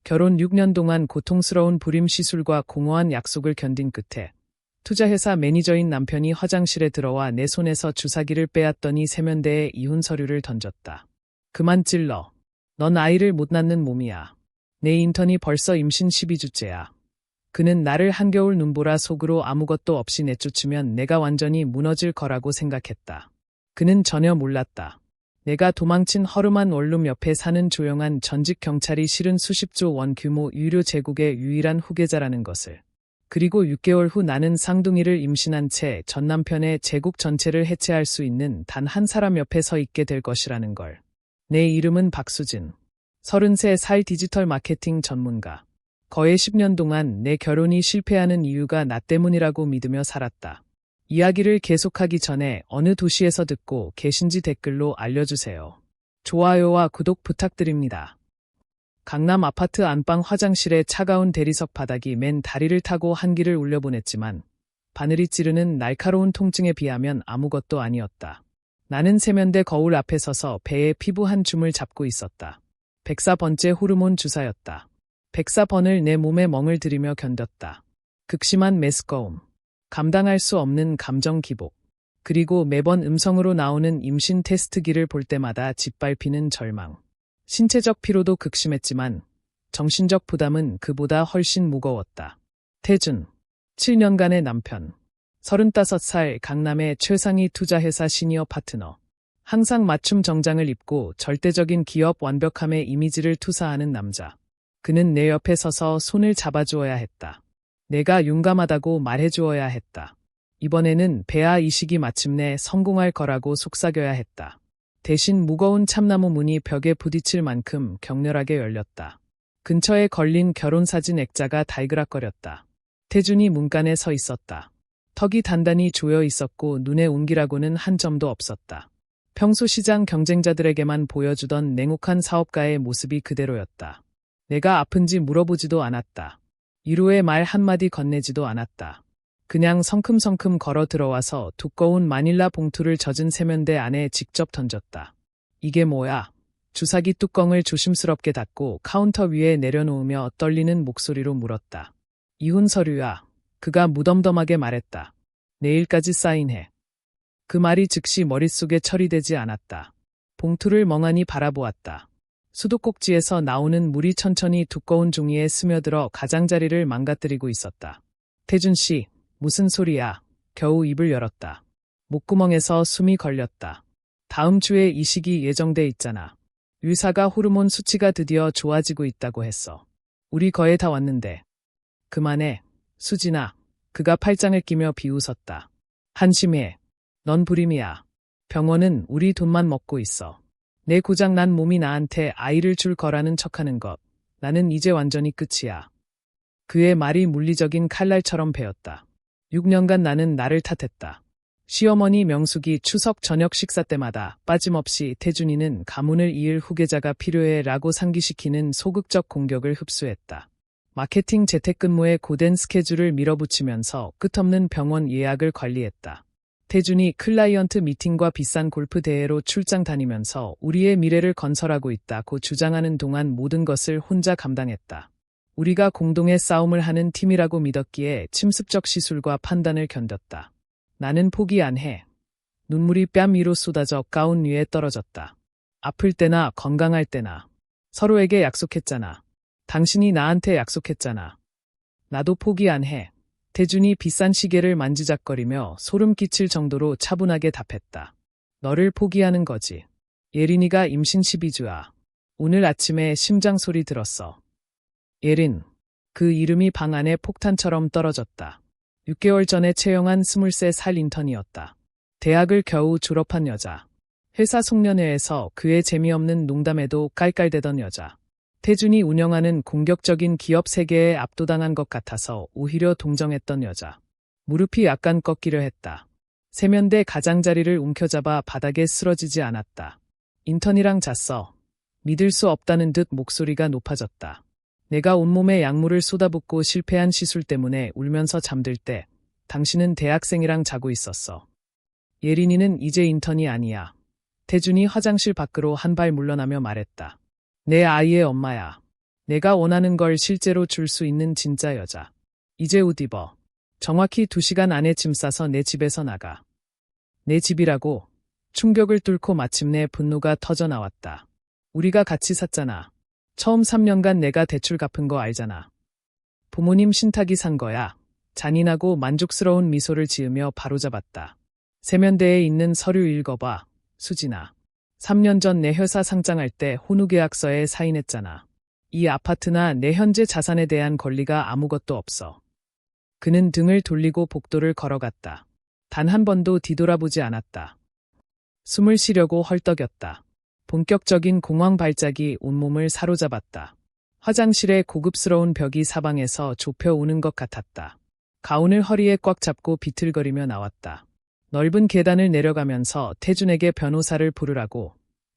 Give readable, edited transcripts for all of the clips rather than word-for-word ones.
결혼 6년 동안 고통스러운 불임 시술과 공허한 약속을 견딘 끝에 투자회사 매니저인 남편이 화장실에 들어와 내 손에서 주사기를 빼앗더니 세면대에 이혼 서류를 던졌다. 그만 찔러. 넌 아이를 못 낳는 몸이야. 내 인턴이 벌써 임신 12주째야. 그는 나를 한겨울 눈보라 속으로 아무것도 없이 내쫓으면 내가 완전히 무너질 거라고 생각했다. 그는 전혀 몰랐다. 내가 도망친 허름한 원룸 옆에 사는 조용한 전직 경찰이 실은 수십조 원 규모 유료 제국의 유일한 후계자라는 것을. 그리고 6개월 후 나는 쌍둥이를 임신한 채 전 남편의 제국 전체를 해체할 수 있는 단 한 사람 옆에 서 있게 될 것이라는 걸. 내 이름은 박수진. 33살 디지털 마케팅 전문가. 거의 10년 동안 내 결혼이 실패하는 이유가 나 때문이라고 믿으며 살았다. 이야기를 계속하기 전에 어느 도시에서 듣고 계신지 댓글로 알려주세요. 좋아요와 구독 부탁드립니다. 강남 아파트 안방 화장실에 차가운 대리석 바닥이 맨 다리를 타고 한기를 울려보냈지만 바늘이 찌르는 날카로운 통증에 비하면 아무것도 아니었다. 나는 세면대 거울 앞에 서서 배에 피부 한 줌을 잡고 있었다. 104번째 호르몬 주사였다. 104번을 내 몸에 멍을 들이며 견뎠다. 극심한 메스꺼움. 감당할 수 없는 감정 기복. 그리고 매번 음성으로 나오는 임신 테스트기를 볼 때마다 짓밟히는 절망. 신체적 피로도 극심했지만 정신적 부담은 그보다 훨씬 무거웠다. 태준. 7년간의 남편. 35살 강남의 최상위 투자회사 시니어 파트너. 항상 맞춤 정장을 입고 절대적인 기업 완벽함의 이미지를 투사하는 남자. 그는 내 옆에 서서 손을 잡아주어야 했다. 내가 용감하다고 말해주어야 했다. 이번에는 배아 이식이 마침내 성공할 거라고 속삭여야 했다. 대신 무거운 참나무 문이 벽에 부딪힐 만큼 격렬하게 열렸다. 근처에 걸린 결혼사진 액자가 달그락거렸다. 태준이 문간에 서 있었다. 턱이 단단히 조여 있었고 눈에 운기라고는 한 점도 없었다. 평소 시장 경쟁자들에게만 보여주던 냉혹한 사업가의 모습이 그대로였다. 내가 아픈지 물어보지도 않았다. 위로의 말 한마디 건네지도 않았다. 그냥 성큼성큼 걸어 들어와서 두꺼운 마닐라 봉투를 젖은 세면대 안에 직접 던졌다. 이게 뭐야? 주사기 뚜껑을 조심스럽게 닫고 카운터 위에 내려놓으며 떨리는 목소리로 물었다. 이혼 서류야. 그가 무덤덤하게 말했다. 내일까지 사인해. 그 말이 즉시 머릿속에 처리되지 않았다. 봉투를 멍하니 바라보았다. 수도꼭지에서 나오는 물이 천천히 두꺼운 종이에 스며들어 가장자리를 망가뜨리고 있었다. 태준 씨, 무슨 소리야? 겨우 입을 열었다. 목구멍에서 숨이 걸렸다. 다음 주에 이식이 예정돼 있잖아. 의사가 호르몬 수치가 드디어 좋아지고 있다고 했어. 우리 거의 다 왔는데. 그만해. 수진아. 그가 팔짱을 끼며 비웃었다. 한심해. 넌 불임이야. 병원은 우리 돈만 먹고 있어. 내 고장난 몸이 나한테 아이를 줄 거라는 척하는 것. 나는 이제 완전히 끝이야. 그의 말이 물리적인 칼날처럼 베었다. 6년간 나는 나를 탓했다. 시어머니 명숙이 추석 저녁 식사 때마다 빠짐없이 태준이는 가문을 이을 후계자가 필요해 라고 상기시키는 소극적 공격을 흡수했다. 마케팅 재택근무에 고된 스케줄을 밀어붙이면서 끝없는 병원 예약을 관리했다. 태준이 클라이언트 미팅과 비싼 골프 대회로 출장 다니면서 우리의 미래를 건설하고 있다고 주장하는 동안 모든 것을 혼자 감당했다. 우리가 공동의 싸움을 하는 팀이라고 믿었기에 침습적 시술과 판단을 견뎠다. 나는 포기 안 해. 눈물이 뺨 위로 쏟아져 가운 위에 떨어졌다. 아플 때나 건강할 때나. 서로에게 약속했잖아. 당신이 나한테 약속했잖아. 나도 포기 안 해. 태준이 비싼 시계를 만지작거리며 소름 끼칠 정도로 차분하게 답했다. 너를 포기하는 거지. 예린이가 임신 12주야. 오늘 아침에 심장 소리 들었어. 예린. 그 이름이 방 안에 폭탄처럼 떨어졌다. 6개월 전에 채용한 23살 인턴이었다. 대학을 겨우 졸업한 여자. 회사 송년회에서 그의 재미없는 농담에도 깔깔대던 여자. 태준이 운영하는 공격적인 기업 세계에 압도당한 것 같아서 오히려 동정했던 여자. 무릎이 약간 꺾이려 했다. 세면대 가장자리를 움켜잡아 바닥에 쓰러지지 않았다. 인턴이랑 잤어. 믿을 수 없다는 듯 목소리가 높아졌다. 내가 온몸에 약물을 쏟아붓고 실패한 시술 때문에 울면서 잠들 때 당신은 대학생이랑 자고 있었어. 예린이는 이제 인턴이 아니야. 태준이 화장실 밖으로 한 발 물러나며 말했다. 내 아이의 엄마야. 내가 원하는 걸 실제로 줄 수 있는 진짜 여자. 이제 옷 입어. 정확히 2시간 안에 짐 싸서 내 집에서 나가. 내 집이라고. 충격을 뚫고 마침내 분노가 터져 나왔다. 우리가 같이 샀잖아. 처음 3년간 내가 대출 갚은 거 알잖아. 부모님 신탁이 산 거야. 잔인하고 만족스러운 미소를 지으며 바로잡았다. 세면대에 있는 서류 읽어봐. 수진아. 3년 전 내 회사 상장할 때 혼후계약서에 사인했잖아. 이 아파트나 내 현재 자산에 대한 권리가 아무것도 없어. 그는 등을 돌리고 복도를 걸어갔다. 단 한 번도 뒤돌아보지 않았다. 숨을 쉬려고 헐떡였다. 본격적인 공황 발작이 온몸을 사로잡았다. 화장실의 고급스러운 벽이 사방에서 좁혀오는 것 같았다. 가운을 허리에 꽉 잡고 비틀거리며 나왔다. 넓은 계단을 내려가면서 태준에게 변호사를 부르라고,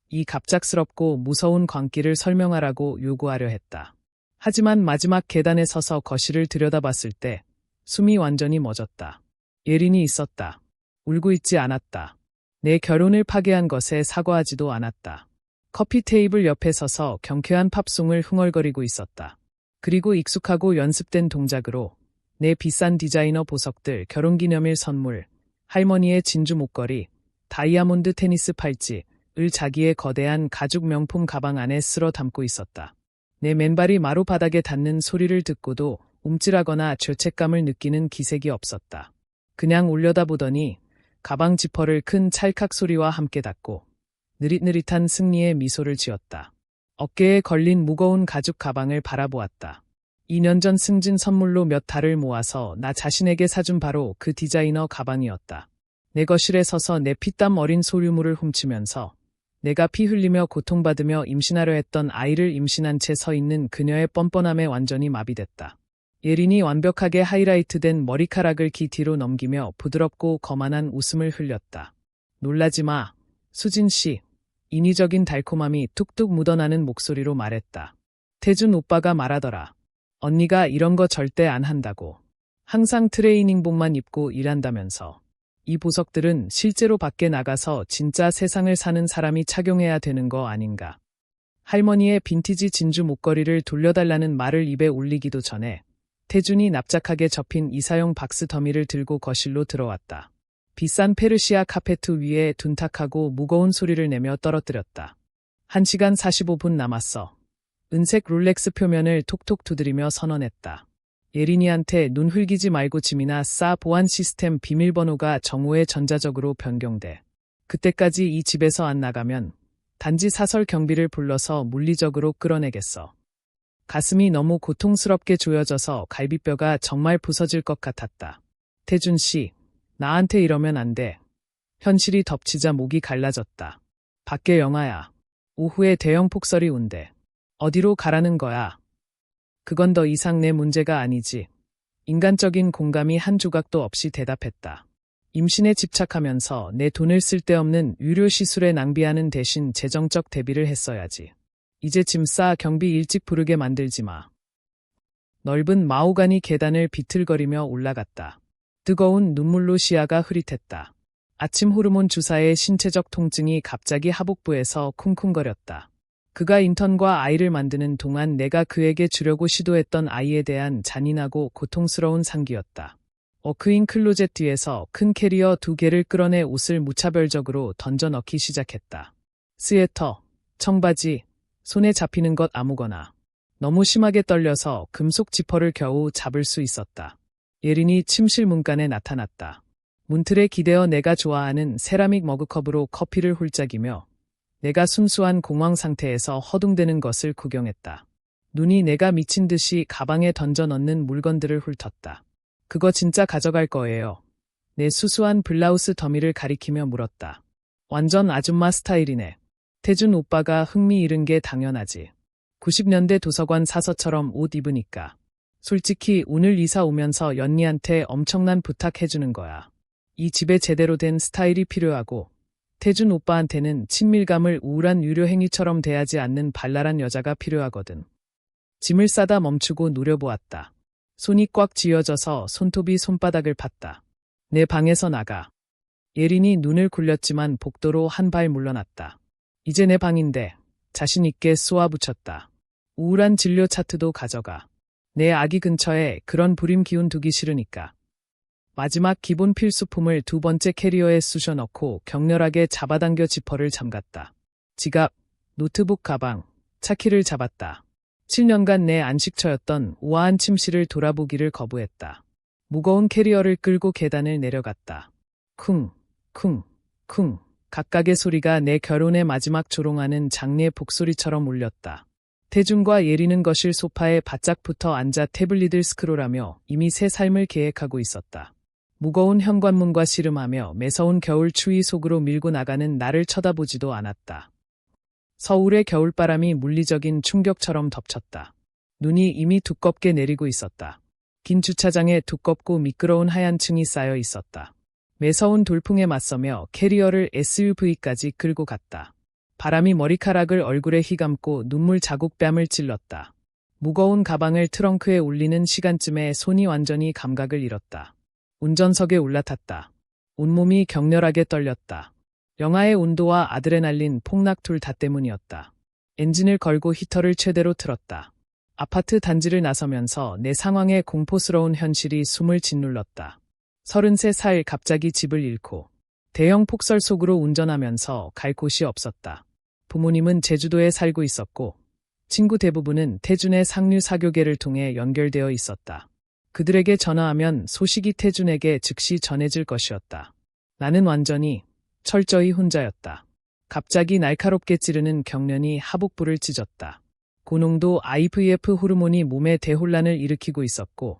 이 갑작스럽고 무서운 광기를 설명하라고 요구하려 했다. 하지만 마지막 계단에 서서 거실을 들여다봤을 때 숨이 완전히 멎었다. 예린이 있었다. 울고 있지 않았다. 내 결혼을 파괴한 것에 사과하지도 않았다. 커피 테이블 옆에 서서 경쾌한 팝송을 흥얼거리고 있었다. 그리고 익숙하고 연습된 동작으로 내 비싼 디자이너 보석들, 결혼기념일 선물, 할머니의 진주 목걸이, 다이아몬드 테니스 팔찌, 을 자기의 거대한 가죽 명품 가방 안에 쓸어 담고 있었다. 내 맨발이 마루 바닥에 닿는 소리를 듣고도 움찔하거나 죄책감을 느끼는 기색이 없었다. 그냥 올려다보더니 가방 지퍼를 큰 찰칵 소리와 함께 닫고 느릿느릿한 승리의 미소를 지었다. 어깨에 걸린 무거운 가죽 가방을 바라보았다. 2년 전 승진 선물로 몇 달을 모아서 나 자신에게 사준 바로 그 디자이너 가방이었다. 내 거실에 서서 내 피땀 어린 소유물을 훔치면서 내가 피 흘리며 고통받으며 임신하려 했던 아이를 임신한 채 서 있는 그녀의 뻔뻔함에 완전히 마비됐다. 예린이 완벽하게 하이라이트된 머리카락을 귀 뒤로 넘기며 부드럽고 거만한 웃음을 흘렸다. 놀라지 마, 수진 씨. 인위적인 달콤함이 툭툭 묻어나는 목소리로 말했다. 태준 오빠가 말하더라. 언니가 이런 거 절대 안 한다고. 항상 트레이닝복만 입고 일한다면서. 이 보석들은 실제로 밖에 나가서 진짜 세상을 사는 사람이 착용해야 되는 거 아닌가. 할머니의 빈티지 진주 목걸이를 돌려달라는 말을 입에 올리기도 전에 태준이 납작하게 접힌 이사용 박스 더미를 들고 거실로 들어왔다. 비싼 페르시아 카페트 위에 둔탁하고 무거운 소리를 내며 떨어뜨렸다. 1시간 45분 남았어. 은색 롤렉스 표면을 톡톡 두드리며 선언했다. 예린이한테 눈 흘기지 말고 짐이나 싸. 보안 시스템 비밀번호가 정오에 전자적으로 변경돼. 그때까지 이 집에서 안 나가면 단지 사설 경비를 불러서 물리적으로 끌어내겠어. 가슴이 너무 고통스럽게 조여져서 갈비뼈가 정말 부서질 것 같았다. 태준 씨, 나한테 이러면 안 돼. 현실이 덮치자 목이 갈라졌다. 밖에 영하야. 오후에 대형 폭설이 온대. 어디로 가라는 거야? 그건 더 이상 내 문제가 아니지. 인간적인 공감이 한 조각도 없이 대답했다. 임신에 집착하면서 내 돈을 쓸데없는 의료 시술에 낭비하는 대신 재정적 대비를 했어야지. 이제 짐 싸. 경비 일찍 부르게 만들지 마. 넓은 마호가니 계단을 비틀거리며 올라갔다. 뜨거운 눈물로 시야가 흐릿했다. 아침 호르몬 주사의 신체적 통증이 갑자기 하복부에서 쿵쿵거렸다. 그가 인턴과 아이를 만드는 동안 내가 그에게 주려고 시도했던 아이에 대한 잔인하고 고통스러운 상기였다. 워크인 클로젯 뒤에서 큰 캐리어 2개를 끌어내 옷을 무차별적으로 던져 넣기 시작했다. 스웨터, 청바지, 손에 잡히는 것 아무거나. 너무 심하게 떨려서 금속 지퍼를 겨우 잡을 수 있었다. 예린이 침실 문간에 나타났다. 문틀에 기대어 내가 좋아하는 세라믹 머그컵으로 커피를 홀짝이며 내가 순수한 공황 상태에서 허둥대는 것을 구경했다. 눈이 내가 미친 듯이 가방에 던져 넣는 물건들을 훑었다. 그거 진짜 가져갈 거예요. 내 수수한 블라우스 더미를 가리키며 물었다. 완전 아줌마 스타일이네. 태준 오빠가 흥미 잃은 게 당연하지. 90년대 도서관 사서처럼 옷 입으니까. 솔직히 오늘 이사 오면서 연니한테 엄청난 부탁해주는 거야. 이 집에 제대로 된 스타일이 필요하고 태준 오빠한테는 친밀감을 우울한 유료 행위처럼 대하지 않는 발랄한 여자가 필요하거든. 짐을 싸다 멈추고 노려보았다. 손이 꽉 쥐어져서 손톱이 손바닥을 팠다. 내 방에서 나가. 예린이 눈을 굴렸지만 복도로 한 발 물러났다. 이제 내 방인데 자신 있게 쏘아붙였다. 우울한 진료 차트도 가져가. 내 아기 근처에 그런 불임 기운 두기 싫으니까. 마지막 기본 필수품을 두 번째 캐리어에 쑤셔 넣고 격렬하게 잡아당겨 지퍼를 잠갔다. 지갑, 노트북 가방, 차키를 잡았다. 7년간 내 안식처였던 우아한 침실을 돌아보기를 거부했다. 무거운 캐리어를 끌고 계단을 내려갔다. 쿵, 쿵, 쿵. 각각의 소리가 내 결혼의 마지막 조롱하는 장례 복소리처럼 울렸다. 태준과 예리는 거실 소파에 바짝 붙어 앉아 태블릿을 스크롤하며 이미 새 삶을 계획하고 있었다. 무거운 현관문과 씨름하며 매서운 겨울 추위 속으로 밀고 나가는 나를 쳐다보지도 않았다. 서울의 겨울바람이 물리적인 충격처럼 덮쳤다. 눈이 이미 두껍게 내리고 있었다. 긴 주차장에 두껍고 미끄러운 하얀 층이 쌓여 있었다. 매서운 돌풍에 맞서며 캐리어를 SUV까지 끌고 갔다. 바람이 머리카락을 얼굴에 휘감고 눈물 자국 뺨을 찔렀다. 무거운 가방을 트렁크에 올리는 시간쯤에 손이 완전히 감각을 잃었다. 운전석에 올라탔다. 온몸이 격렬하게 떨렸다. 영하의 온도와 아드레날린, 폭락 둘 다 때문이었다. 엔진을 걸고 히터를 최대로 틀었다. 아파트 단지를 나서면서 내 상황에 공포스러운 현실이 숨을 짓눌렀다. 33살 갑자기 집을 잃고 대형 폭설 속으로 운전하면서 갈 곳이 없었다. 부모님은 제주도에 살고 있었고 친구 대부분은 태준의 상류 사교계를 통해 연결되어 있었다. 그들에게 전화하면 소식이 태준에게 즉시 전해질 것이었다. 나는 완전히 철저히 혼자였다. 갑자기 날카롭게 찌르는 경련이 하복부를 찢었다. 고농도 IVF 호르몬이 몸에 대혼란을 일으키고 있었고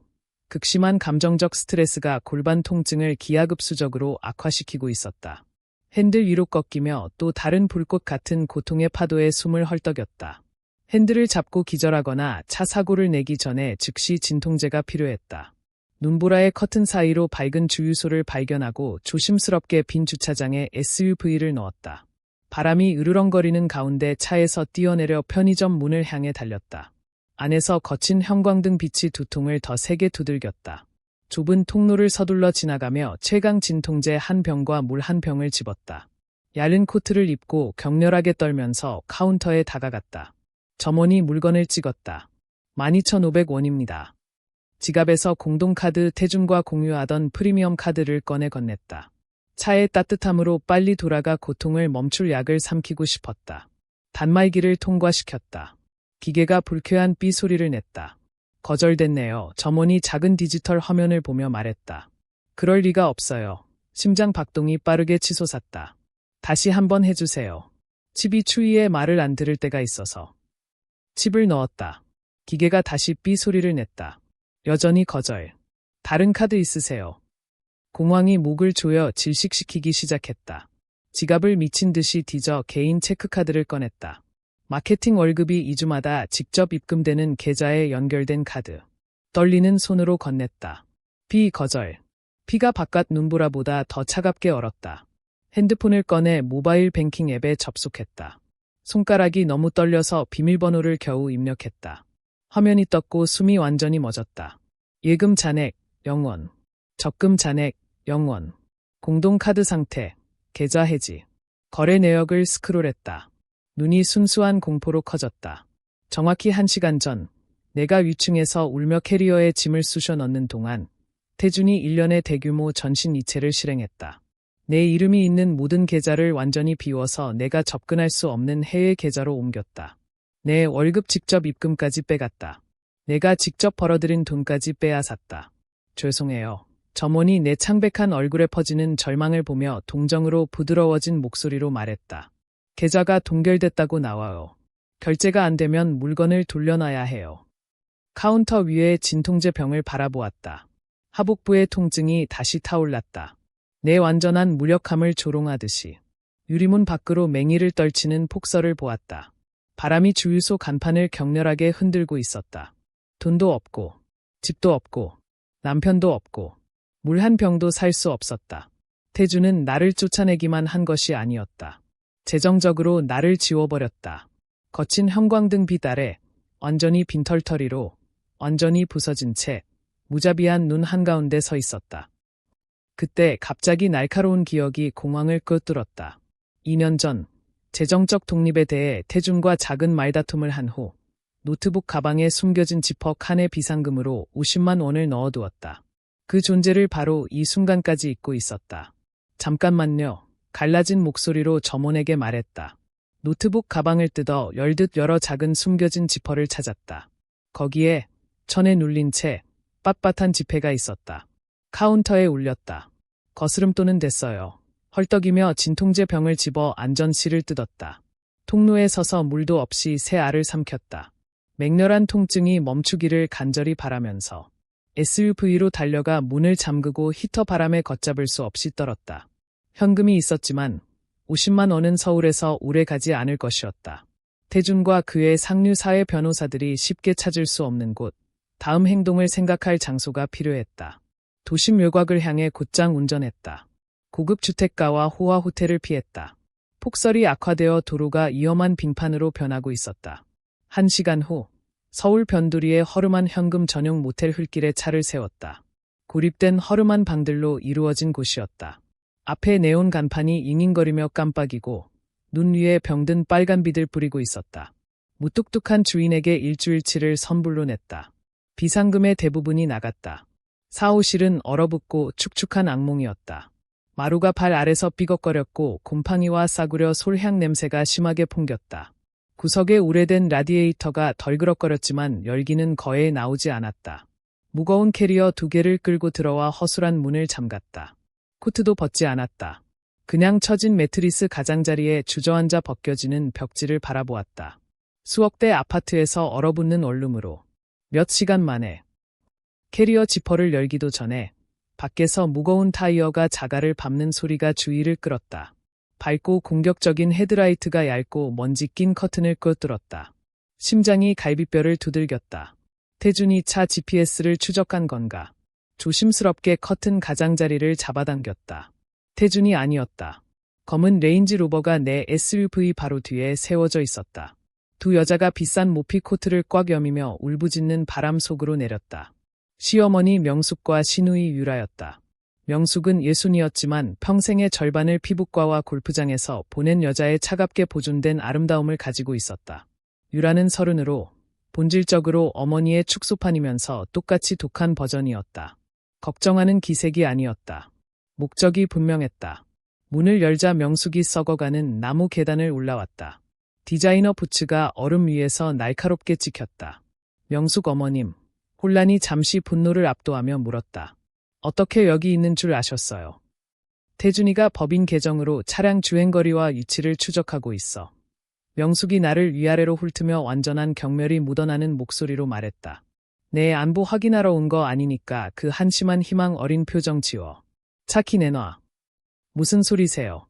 극심한 감정적 스트레스가 골반 통증을 기하급수적으로 악화시키고 있었다. 핸들 위로 꺾이며 또 다른 불꽃 같은 고통의 파도에 숨을 헐떡였다. 핸들을 잡고 기절하거나 차 사고를 내기 전에 즉시 진통제가 필요했다. 눈보라의 커튼 사이로 밝은 주유소를 발견하고 조심스럽게 빈 주차장에 SUV를 넣었다. 바람이 으르렁거리는 가운데 차에서 뛰어내려 편의점 문을 향해 달렸다. 안에서 거친 형광등 빛이 두통을 더 세게 두들겼다. 좁은 통로를 서둘러 지나가며 최강 진통제 한 병과 물 한 병을 집었다. 얇은 코트를 입고 격렬하게 떨면서 카운터에 다가갔다. 점원이 물건을 찍었다. 12,500원입니다. 지갑에서 공동카드 태준과 공유하던 프리미엄 카드를 꺼내 건넸다. 차의 따뜻함으로 빨리 돌아가 고통을 멈출 약을 삼키고 싶었다. 단말기를 통과시켰다. 기계가 불쾌한 삐 소리를 냈다. 거절됐네요. 점원이 작은 디지털 화면을 보며 말했다. 그럴 리가 없어요. 심장 박동이 빠르게 치솟았다. 다시 한번 해주세요. 칩이 추위에 말을 안 들을 때가 있어서. 칩을 넣었다. 기계가 다시 삐 소리를 냈다. 여전히 거절. 다른 카드 있으세요? 공황이 목을 조여 질식시키기 시작했다. 지갑을 미친 듯이 뒤져 개인 체크카드를 꺼냈다. 마케팅 월급이 2주마다 직접 입금되는 계좌에 연결된 카드. 떨리는 손으로 건넸다. 비 거절. 피가 바깥 눈보라보다 더 차갑게 얼었다. 핸드폰을 꺼내 모바일 뱅킹 앱에 접속했다. 손가락이 너무 떨려서 비밀번호를 겨우 입력했다. 화면이 떴고 숨이 완전히 멎었다. 예금 잔액 0원. 적금 잔액 0원. 공동카드 상태. 계좌 해지. 거래 내역을 스크롤했다. 눈이 순수한 공포로 커졌다. 정확히 1시간 전 내가 위층에서 울며 캐리어에 짐을 쑤셔 넣는 동안 태준이 일련의 대규모 전신 이체를 실행했다. 내 이름이 있는 모든 계좌를 완전히 비워서 내가 접근할 수 없는 해외 계좌로 옮겼다. 내 월급 직접 입금까지 빼갔다. 내가 직접 벌어들인 돈까지 빼앗았다. 죄송해요. 점원이 내 창백한 얼굴에 퍼지는 절망을 보며 동정으로 부드러워진 목소리로 말했다. 계좌가 동결됐다고 나와요. 결제가 안 되면 물건을 돌려놔야 해요. 카운터 위에 진통제 병을 바라보았다. 하복부의 통증이 다시 타올랐다. 내 완전한 무력함을 조롱하듯이. 유리문 밖으로 맹위를 떨치는 폭설을 보았다. 바람이 주유소 간판을 격렬하게 흔들고 있었다. 돈도 없고, 집도 없고, 남편도 없고, 물 한 병도 살 수 없었다. 태준은 나를 쫓아내기만 한 것이 아니었다. 재정적으로 나를 지워버렸다. 거친 형광등 빛 아래 완전히 빈털터리로 완전히 부서진 채 무자비한 눈 한가운데 서 있었다. 그때 갑자기 날카로운 기억이 공황을 꿰뚫었다. 2년 전 재정적 독립에 대해 태준과 작은 말다툼을 한 후 노트북 가방에 숨겨진 지퍼 칸에 비상금으로 50만 원을 넣어두었다. 그 존재를 바로 이 순간까지 잊고 있었다. 잠깐만요. 갈라진 목소리로 점원에게 말했다. 노트북 가방을 뜯어 열듯 열어 작은 숨겨진 지퍼를 찾았다. 거기에 천에 눌린 채 빳빳한 지폐가 있었다. 카운터에 울렸다. 거스름돈은 됐어요. 헐떡이며 진통제 병을 집어 안전실을 뜯었다. 통로에 서서 물도 없이 새 알을 삼켰다. 맹렬한 통증이 멈추기를 간절히 바라면서 SUV로 달려가 문을 잠그고 히터 바람에 걷잡을 수 없이 떨었다. 현금이 있었지만 50만 원은 서울에서 오래 가지 않을 것이었다. 태준과 그의 상류 사회 변호사들이 쉽게 찾을 수 없는 곳, 다음 행동을 생각할 장소가 필요했다. 도심 외곽을 향해 곧장 운전했다. 고급 주택가와 호화 호텔을 피했다. 폭설이 악화되어 도로가 위험한 빙판으로 변하고 있었다. 1시간 후 서울 변두리의 허름한 현금 전용 모텔 흙길에 차를 세웠다. 고립된 허름한 방들로 이루어진 곳이었다. 앞에 네온 간판이 잉잉거리며 깜빡이고 눈 위에 병든 빨간 빛을 뿌리고 있었다. 무뚝뚝한 주인에게 일주일치를 선불로 냈다. 비상금의 대부분이 나갔다. 사무실은 얼어붙고 축축한 악몽이었다. 마루가 발 아래서 삐걱거렸고 곰팡이와 싸구려 솔향 냄새가 심하게 풍겼다. 구석에 오래된 라디에이터가 덜그럭거렸지만 열기는 거의 나오지 않았다. 무거운 캐리어 2개를 끌고 들어와 허술한 문을 잠갔다. 코트도 벗지 않았다. 그냥 처진 매트리스 가장자리에 주저앉아 벗겨지는 벽지를 바라보았다. 수억 대 아파트에서 얼어붙는 원룸으로 몇 시간 만에 캐리어 지퍼를 열기도 전에 밖에서 무거운 타이어가 자갈을 밟는 소리가 주의를 끌었다. 밝고 공격적인 헤드라이트가 얇고 먼지 낀 커튼을 꿰뚫었다. 심장이 갈비뼈를 두들겼다. 태준이 차 GPS를 추적한 건가. 조심스럽게 커튼 가장자리를 잡아당겼다. 태준이 아니었다. 검은 레인지로버가 내 SUV 바로 뒤에 세워져 있었다. 두 여자가 비싼 모피 코트를 꽉 여미며 울부짖는 바람 속으로 내렸다. 시어머니 명숙과 시누이 유라였다. 명숙은 예순이었지만 평생의 절반을 피부과와 골프장에서 보낸 여자의 차갑게 보존된 아름다움을 가지고 있었다. 유라는 30으로 본질적으로 어머니의 축소판이면서 똑같이 독한 버전이었다. 걱정하는 기색이 아니었다. 목적이 분명했다. 문을 열자 명숙이 썩어가는 나무 계단을 올라왔다. 디자이너 부츠가 얼음 위에서 날카롭게 찍혔다. 명숙 어머님, 혼란이 잠시 분노를 압도하며 물었다. 어떻게 여기 있는 줄 아셨어요? 태준이가 법인 계정으로 차량 주행거리와 위치를 추적하고 있어. 명숙이 나를 위아래로 훑으며 완전한 경멸이 묻어나는 목소리로 말했다. 내 안부 확인하러 온 거 아니니까 그 한심한 희망 어린 표정 지워. 차 키 내놔. 무슨 소리세요?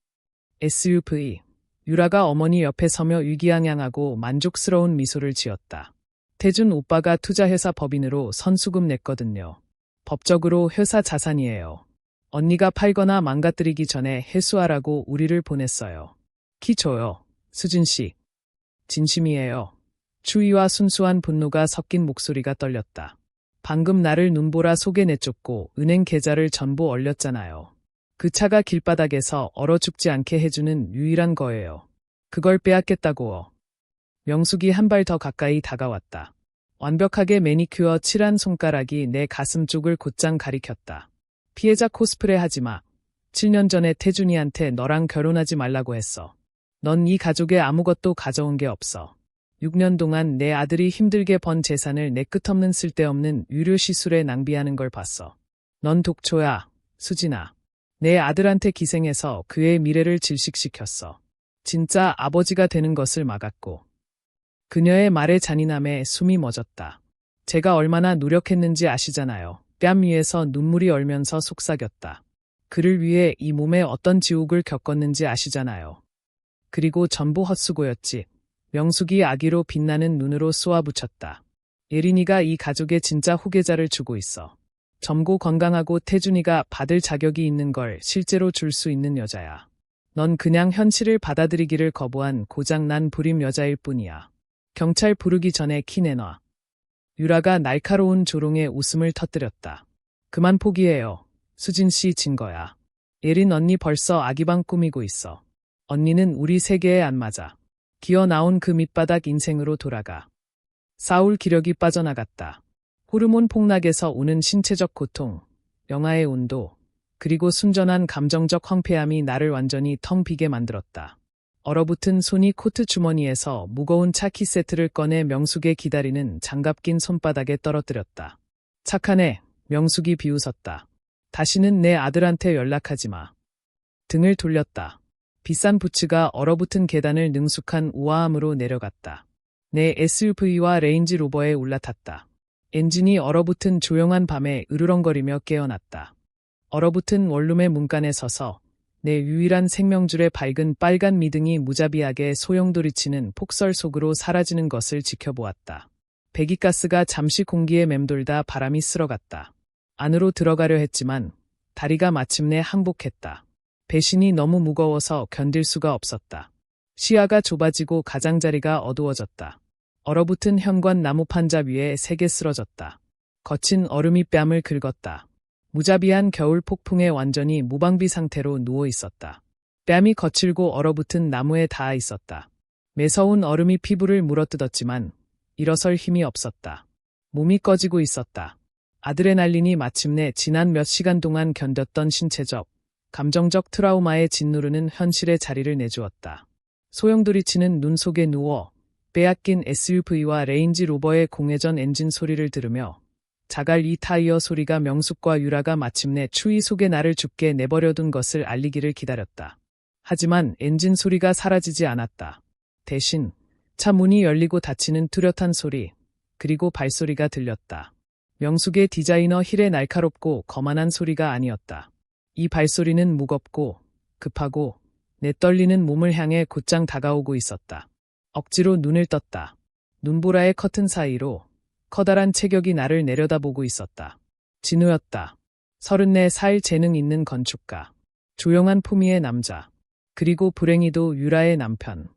SUV. 유라가 어머니 옆에 서며 위기양양하고 만족스러운 미소를 지었다. 태준 오빠가 투자회사 법인으로 선수금 냈거든요. 법적으로 회사 자산이에요. 언니가 팔거나 망가뜨리기 전에 회수하라고 우리를 보냈어요. 키 줘요. 수진 씨. 진심이에요. 추위와 순수한 분노가 섞인 목소리가 떨렸다. 방금 나를 눈보라 속에 내쫓고 은행 계좌를 전부 얼렸잖아요. 그 차가 길바닥에서 얼어 죽지 않게 해주는 유일한 거예요. 그걸 빼앗겠다고요. 명숙이 한 발 더 가까이 다가왔다. 완벽하게 매니큐어 칠한 손가락이 내 가슴 쪽을 곧장 가리켰다. 피해자 코스프레 하지 마. 7년 전에 태준이한테 너랑 결혼하지 말라고 했어. 넌 이 가족에 아무것도 가져온 게 없어. 6년 동안 내 아들이 힘들게 번 재산을 내 끝없는 쓸데없는 유료 시술에 낭비하는 걸 봤어. 넌 독초야, 수진아. 내 아들한테 기생해서 그의 미래를 질식시켰어. 진짜 아버지가 되는 것을 막았고. 그녀의 말에 잔인함에 숨이 멎었다. 제가 얼마나 노력했는지 아시잖아요. 뺨 위에서 눈물이 얼면서 속삭였다. 그를 위해 이 몸에 어떤 지옥을 겪었는지 아시잖아요. 그리고 전부 헛수고였지. 명숙이 아기로 빛나는 눈으로 쏘아붙였다. 예린이가 이 가족의 진짜 후계자를 주고 있어. 젊고 건강하고 태준이가 받을 자격이 있는 걸 실제로 줄 수 있는 여자야. 넌 그냥 현실을 받아들이기를 거부한 고장난 불임 여자일 뿐이야. 경찰 부르기 전에 키 내놔. 유라가 날카로운 조롱에 웃음을 터뜨렸다. 그만 포기해요. 수진 씨 증거야. 예린 언니 벌써 아기방 꾸미고 있어. 언니는 우리 세계에 안 맞아. 기어 나온 그 밑바닥 인생으로 돌아가. 싸울 기력이 빠져나갔다. 호르몬 폭락에서 오는 신체적 고통, 영하의 온도, 그리고 순전한 감정적 황폐함이 나를 완전히 텅 비게 만들었다. 얼어붙은 손이 코트 주머니에서 무거운 차키 세트를 꺼내 명숙의 기다리는 장갑 낀 손바닥에 떨어뜨렸다. 착하네, 명숙이 비웃었다. 다시는 내 아들한테 연락하지 마. 등을 돌렸다. 비싼 부츠가 얼어붙은 계단을 능숙한 우아함으로 내려갔다. 내 SUV와 레인지 로버에 올라탔다. 엔진이 얼어붙은 조용한 밤에 으르렁거리며 깨어났다. 얼어붙은 원룸의 문간에 서서 내 유일한 생명줄의 밝은 빨간 미등이 무자비하게 소용돌이치는 폭설 속으로 사라지는 것을 지켜보았다. 배기가스가 잠시 공기에 맴돌다 바람이 쓸어갔다. 안으로 들어가려 했지만 다리가 마침내 항복했다. 배신이 너무 무거워서 견딜 수가 없었다. 시야가 좁아지고 가장자리가 어두워졌다. 얼어붙은 현관 나무 판자 위에 세게 쓰러졌다. 거친 얼음이 뺨을 긁었다. 무자비한 겨울 폭풍에 완전히 무방비 상태로 누워 있었다. 뺨이 거칠고 얼어붙은 나무에 닿아 있었다. 매서운 얼음이 피부를 물어뜯었지만 일어설 힘이 없었다. 몸이 꺼지고 있었다. 아드레날린이 마침내 지난 몇 시간 동안 견뎠던 신체적, 감정적 트라우마에 짓누르는 현실의 자리를 내주었다. 소용돌이치는 눈 속에 누워 빼앗긴 SUV와 레인지 로버의 공회전 엔진 소리를 들으며 자갈 이 타이어 소리가 명숙과 유라가 마침내 추위 속에 나를 죽게 내버려둔 것을 알리기를 기다렸다. 하지만 엔진 소리가 사라지지 않았다. 대신 차 문이 열리고 닫히는 뚜렷한 소리, 그리고 발소리가 들렸다. 명숙의 디자이너 힐의 날카롭고 거만한 소리가 아니었다. 이 발소리는 무겁고 급하고 내 떨리는 몸을 향해 곧장 다가오고 있었다. 억지로 눈을 떴다. 눈보라의 커튼 사이로 커다란 체격이 나를 내려다보고 있었다. 진우였다. 34살 재능 있는 건축가. 조용한 품위의 남자. 그리고 불행히도 유라의 남편.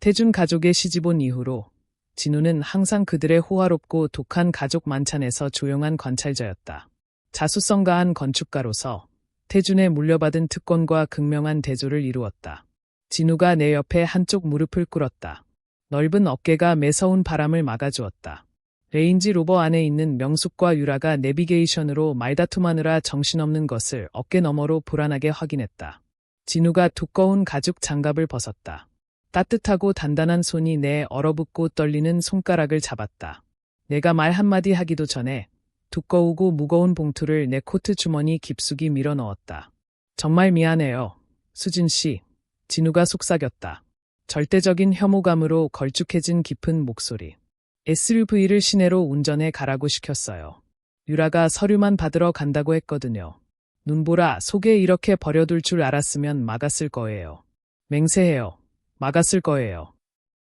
태준 가족의 시집온 이후로 진우는 항상 그들의 호화롭고 독한 가족 만찬에서 조용한 관찰자였다. 자수성가한 건축가로서 태준의 물려받은 특권과 극명한 대조를 이루었다. 진우가 내 옆에 한쪽 무릎을 꿇었다. 넓은 어깨가 매서운 바람을 막아주었다. 레인지 로버 안에 있는 명숙과 유라가 내비게이션으로 말다툼하느라 정신없는 것을 어깨 너머로 불안하게 확인했다. 진우가 두꺼운 가죽 장갑을 벗었다. 따뜻하고 단단한 손이 내 얼어붙고 떨리는 손가락을 잡았다. 내가 말 한마디 하기도 전에 두꺼우고 무거운 봉투를 내 코트 주머니 깊숙이 밀어 넣었다. 정말 미안해요, 수진 씨. 진우가 속삭였다. 절대적인 혐오감으로 걸쭉해진 깊은 목소리. SUV를 시내로 운전해 가라고 시켰어요. 유라가 서류만 받으러 간다고 했거든요. 눈보라, 속에 이렇게 버려둘 줄 알았으면 막았을 거예요. 맹세해요. 막았을 거예요.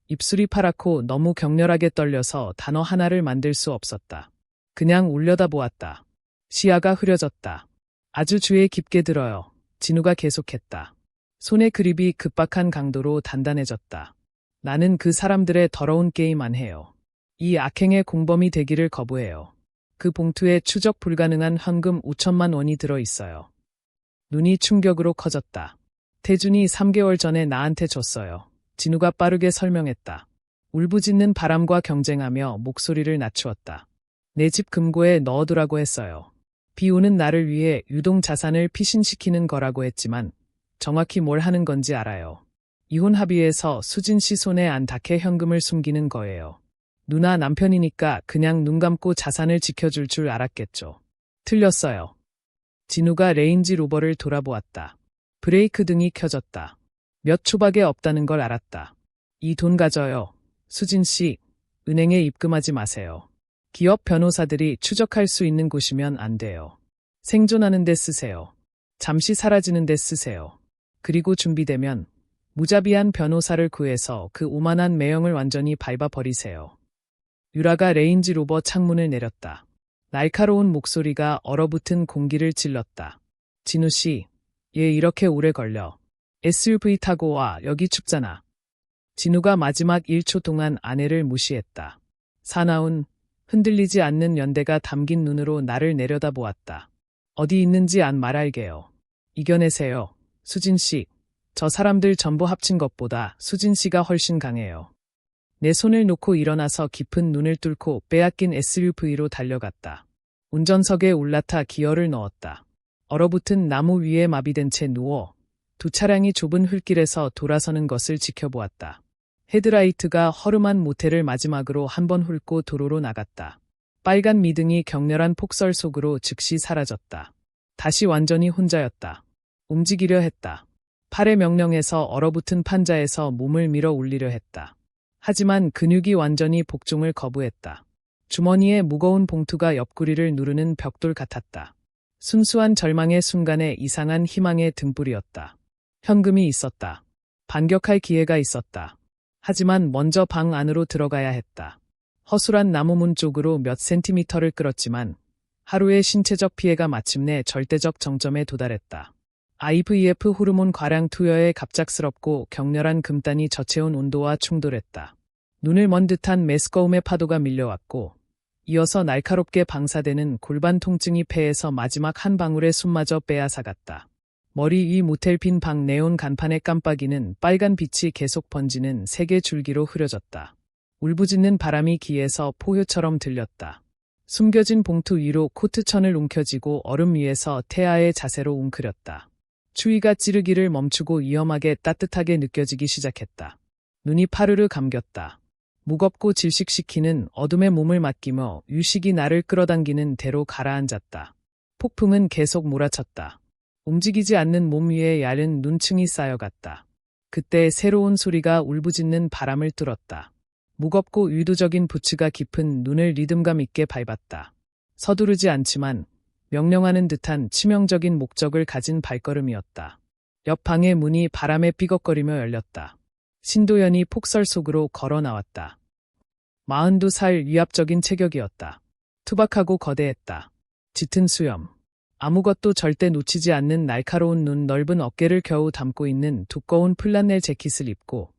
입술이 파랗고 너무 격렬하게 떨려서 단어 하나를 만들 수 없었다. 그냥 울려다보았다. 시야가 흐려졌다. 아주 주의 깊게 들어요. 진우가 계속했다. 손의 그립이 급박한 강도로 단단해졌다. 나는 그 사람들의 더러운 게임 안 해요. 이 악행의 공범이 되기를 거부해요. 그 봉투에 추적 불가능한 현금 5천만 원이 들어있어요. 눈이 충격으로 커졌다. 태준이 3개월 전에 나한테 줬어요. 진우가 빠르게 설명했다. 울부짖는 바람과 경쟁하며 목소리를 낮추었다. 내 집 금고에 넣어두라고 했어요. 비 오는 나를 위해 유동 자산을 피신시키는 거라고 했지만 정확히 뭘 하는 건지 알아요. 이혼 합의에서 수진 씨 손에 안 닿게 현금을 숨기는 거예요. 누나 남편이니까 그냥 눈 감고 자산을 지켜줄 줄 알았겠죠. 틀렸어요. 진우가 레인지 로버를 돌아보았다. 브레이크 등이 켜졌다. 몇 초밖에 없다는 걸 알았다. 이 돈 가져요. 수진 씨, 은행에 입금하지 마세요. 기업 변호사들이 추적할 수 있는 곳이면 안 돼요. 생존하는 데 쓰세요. 잠시 사라지는 데 쓰세요. 그리고 준비되면 무자비한 변호사를 구해서 그 오만한 매형을 완전히 밟아버리세요. 유라가 레인지 로버 창문을 내렸다. 날카로운 목소리가 얼어붙은 공기를 찔렀다. 진우 씨, 얘 이렇게 오래 걸려. SUV 타고 와, 여기 춥잖아. 진우가 마지막 1초 동안 아내를 무시했다. 사나운, 흔들리지 않는 연대가 담긴 눈으로 나를 내려다보았다. 어디 있는지 안 말할게요. 이겨내세요. 수진 씨, 저 사람들 전부 합친 것보다 수진 씨가 훨씬 강해요. 내 손을 놓고 일어나서 깊은 눈을 뚫고 빼앗긴 SUV로 달려갔다. 운전석에 올라타 기어를 넣었다. 얼어붙은 나무 위에 마비된 채 누워 두 차량이 좁은 흙길에서 돌아서는 것을 지켜보았다. 헤드라이트가 허름한 모텔을 마지막으로 한 번 훑고 도로로 나갔다. 빨간 미등이 격렬한 폭설 속으로 즉시 사라졌다. 다시 완전히 혼자였다. 움직이려 했다. 팔의 명령에서 얼어붙은 판자에서 몸을 밀어 올리려 했다. 하지만 근육이 완전히 복종을 거부했다. 주머니에 무거운 봉투가 옆구리를 누르는 벽돌 같았다. 순수한 절망의 순간에 이상한 희망의 등불이었다. 현금이 있었다. 반격할 기회가 있었다. 하지만 먼저 방 안으로 들어가야 했다. 허술한 나무문 쪽으로 몇 센티미터를 끌었지만 하루의 신체적 피해가 마침내 절대적 정점에 도달했다. IVF 호르몬 과량 투여에 갑작스럽고 격렬한 금단이 저체온 온도와 충돌했다. 눈을 먼 듯한 메스꺼움의 파도가 밀려왔고 이어서 날카롭게 방사되는 골반 통증이 폐에서 마지막 한 방울의 숨마저 빼앗아갔다. 머리 위 모텔 빈 방 네온 간판의 깜빡이는 빨간 빛이 계속 번지는 세개 줄기로 흐려졌다. 울부짖는 바람이 귀에서 포효처럼 들렸다. 숨겨진 봉투 위로 코트천을 움켜쥐고 얼음 위에서 태아의 자세로 웅크렸다. 추위가 찌르기를 멈추고 위험하게 따뜻하게 느껴지기 시작했다. 눈이 파르르 감겼다. 무겁고 질식시키는 어둠의 몸을 맡기며 유식이 나를 끌어당기는 대로 가라앉았다. 폭풍은 계속 몰아쳤다. 움직이지 않는 몸 위에 얇은 눈층이 쌓여갔다. 그때 새로운 소리가 울부짖는 바람을 뚫었다. 무겁고 의도적인 부츠가 깊은 눈을 리듬감 있게 밟았다. 서두르지 않지만 명령하는 듯한 치명적인 목적을 가진 발걸음이었다. 옆 방의 문이 바람에 삐걱거리며 열렸다. 신도연이 폭설 속으로 걸어 나왔다. 42살 위압적인 체격이었다. 투박하고 거대했다. 짙은 수염. 아무것도 절대 놓치지 않는 날카로운 눈, 넓은 어깨를 겨우 담고 있는 두꺼운 플란넬 재킷을 입고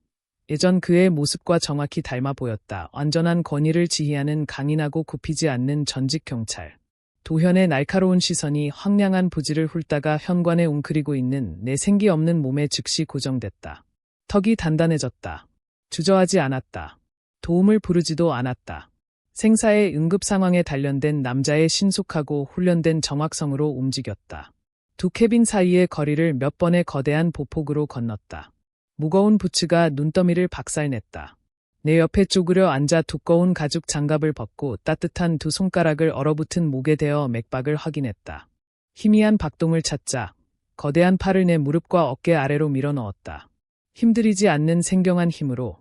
예전 그의 모습과 정확히 닮아 보였다. 완전한 권위를 지휘하는 강인하고 굽히지 않는 전직 경찰. 도현의 날카로운 시선이 황량한 부지를 훑다가 현관에 웅크리고 있는 내 생기 없는 몸에 즉시 고정됐다. 턱이 단단해졌다. 주저하지 않았다. 도움을 부르지도 않았다. 생사의 응급 상황에 단련된 남자의 신속하고 훈련된 정확성으로 움직였다. 두 캐빈 사이의 거리를 몇 번의 거대한 보폭으로 건넜다. 무거운 부츠가 눈더미를 박살냈다. 내 옆에 쪼그려 앉아 두꺼운 가죽 장갑을 벗고 따뜻한 두 손가락을 얼어붙은 목에 대어 맥박을 확인했다. 희미한 박동을 찾자 거대한 팔을 내 무릎과 어깨 아래로 밀어넣었다. 힘들이지 않는 생경한 힘으로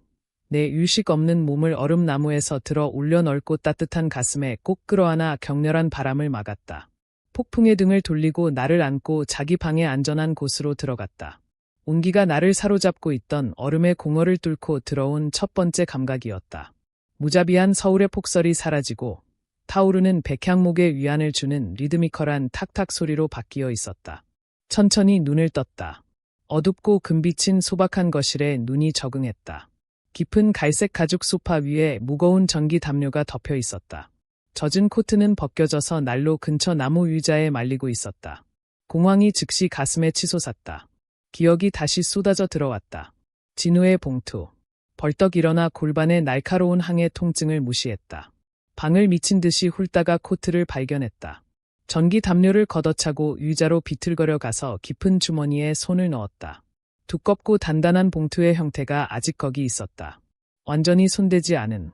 내 유식 없는 몸을 얼음나무에서 들어 올려 넓고 따뜻한 가슴에 꼭 끌어안아 격렬한 바람을 막았다. 폭풍의 등을 돌리고 나를 안고 자기 방의 안전한 곳으로 들어갔다. 온기가 나를 사로잡고 있던 얼음의 공허를 뚫고 들어온 첫 번째 감각이었다. 무자비한 서울의 폭설이 사라지고 타오르는 백향목에 위안을 주는 리드미컬한 탁탁 소리로 바뀌어 있었다. 천천히 눈을 떴다. 어둡고 금비친 소박한 거실에 눈이 적응했다. 깊은 갈색 가죽 소파 위에 무거운 전기 담요가 덮여 있었다. 젖은 코트는 벗겨져서 난로 근처 나무 의자에 말리고 있었다. 공황이 즉시 가슴에 치솟았다. 기억이 다시 쏟아져 들어왔다. 진우의 봉투. 벌떡 일어나 골반의 날카로운 항의 통증을 무시했다. 방을 미친 듯이 훑다가 코트를 발견했다. 전기 담요를 걷어차고 의자로 비틀거려 가서 깊은 주머니에 손을 넣었다. 두껍고 단단한 봉투의 형태가 아직 거기 있었다. 완전히 손대지 않은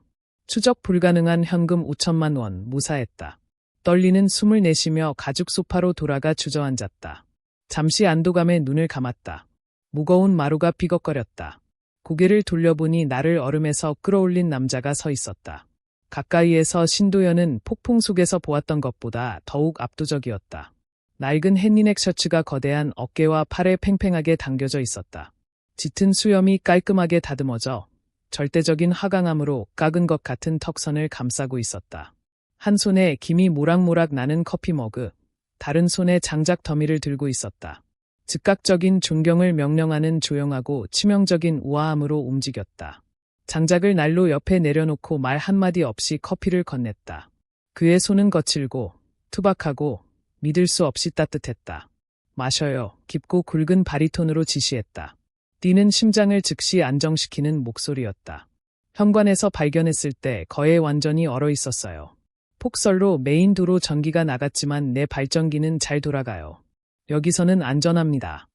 추적 불가능한 현금 5천만 원 무사했다. 떨리는 숨을 내쉬며 가죽 소파로 돌아가 주저앉았다. 잠시 안도감에 눈을 감았다. 무거운 마루가 삐걱거렸다. 고개를 돌려보니 나를 얼음에서 끌어올린 남자가 서 있었다. 가까이에서 신도연은 폭풍 속에서 보았던 것보다 더욱 압도적이었다. 낡은 햇니넥 셔츠가 거대한 어깨와 팔에 팽팽하게 당겨져 있었다. 짙은 수염이 깔끔하게 다듬어져 절대적인 화강함으로 깎은 것 같은 턱선을 감싸고 있었다. 한 손에 김이 모락모락 나는 커피 머그, 다른 손에 장작 더미를 들고 있었다. 즉각적인 존경을 명령하는 조용하고 치명적인 우아함으로 움직였다. 장작을 난로 옆에 내려놓고 말 한마디 없이 커피를 건넸다. 그의 손은 거칠고 투박하고 믿을 수 없이 따뜻했다. 마셔요. 깊고 굵은 바리톤으로 지시했다. 뛰는 심장을 즉시 안정시키는 목소리였다. 현관에서 발견했을 때 거의 완전히 얼어 있었어요. 폭설로 메인 도로 전기가 나갔지만 내 발전기는 잘 돌아가요. 여기서는 안전합니다.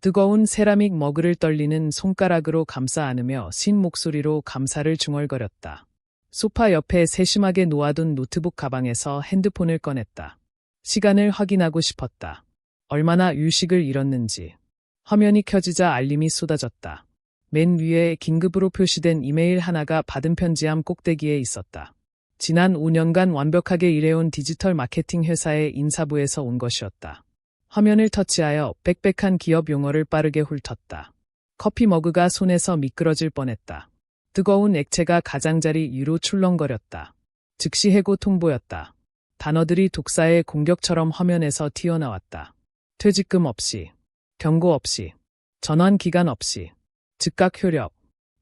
뜨거운 세라믹 머그를 떨리는 손가락으로 감싸 안으며 신 목소리로 감사를 중얼거렸다. 소파 옆에 세심하게 놓아둔 노트북 가방에서 핸드폰을 꺼냈다. 시간을 확인하고 싶었다. 얼마나 휴식을 잃었는지. 화면이 켜지자 알림이 쏟아졌다. 맨 위에 긴급으로 표시된 이메일 하나가 받은 편지함 꼭대기에 있었다. 지난 5년간 완벽하게 일해온 디지털 마케팅 회사의 인사부에서 온 것이었다. 화면을 터치하여 빽빽한 기업 용어를 빠르게 훑었다. 커피 머그가 손에서 미끄러질 뻔했다. 뜨거운 액체가 가장자리 위로 출렁거렸다. 즉시 해고 통보였다. 단어들이 독사의 공격처럼 화면에서 튀어나왔다. 퇴직금 없이, 경고 없이, 전환 기간 없이, 즉각 효력.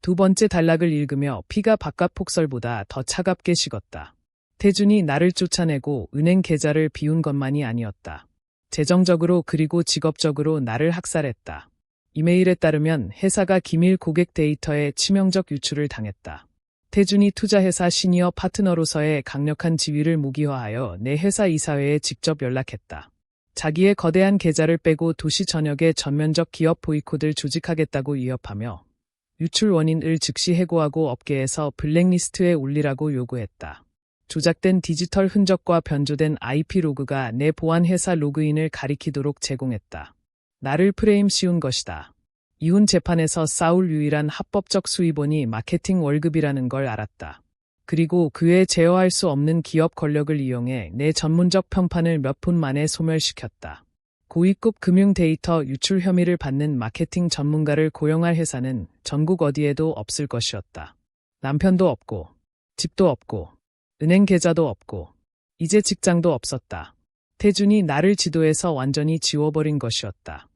두 번째 단락을 읽으며 피가 바깥 폭설보다 더 차갑게 식었다. 태준이 나를 쫓아내고 은행 계좌를 비운 것만이 아니었다. 재정적으로 그리고 직업적으로 나를 학살했다. 이메일에 따르면 회사가 기밀 고객 데이터의 치명적 유출을 당했다. 태준이 투자회사 시니어 파트너로서의 강력한 지위를 무기화하여 내 회사 이사회에 직접 연락했다. 자기의 거대한 계좌를 빼고 도시 전역에 전면적 기업 보이콧을 조직하겠다고 위협하며 유출 원인을 즉시 해고하고 업계에서 블랙리스트에 올리라고 요구했다. 조작된 디지털 흔적과 변조된 IP 로그가 내 보안 회사 로그인을 가리키도록 제공했다. 나를 프레임 씌운 것이다. 이혼 재판에서 싸울 유일한 합법적 수입원이 마케팅 월급이라는 걸 알았다. 그리고 그에 제어할 수 없는 기업 권력을 이용해 내 전문적 평판을 몇 분 만에 소멸시켰다. 고위급 금융 데이터 유출 혐의를 받는 마케팅 전문가를 고용할 회사는 전국 어디에도 없을 것이었다. 남편도 없고, 집도 없고, 은행 계좌도 없고, 이제 직장도 없었다. 태준이 나를 지도에서 완전히 지워버린 것이었다.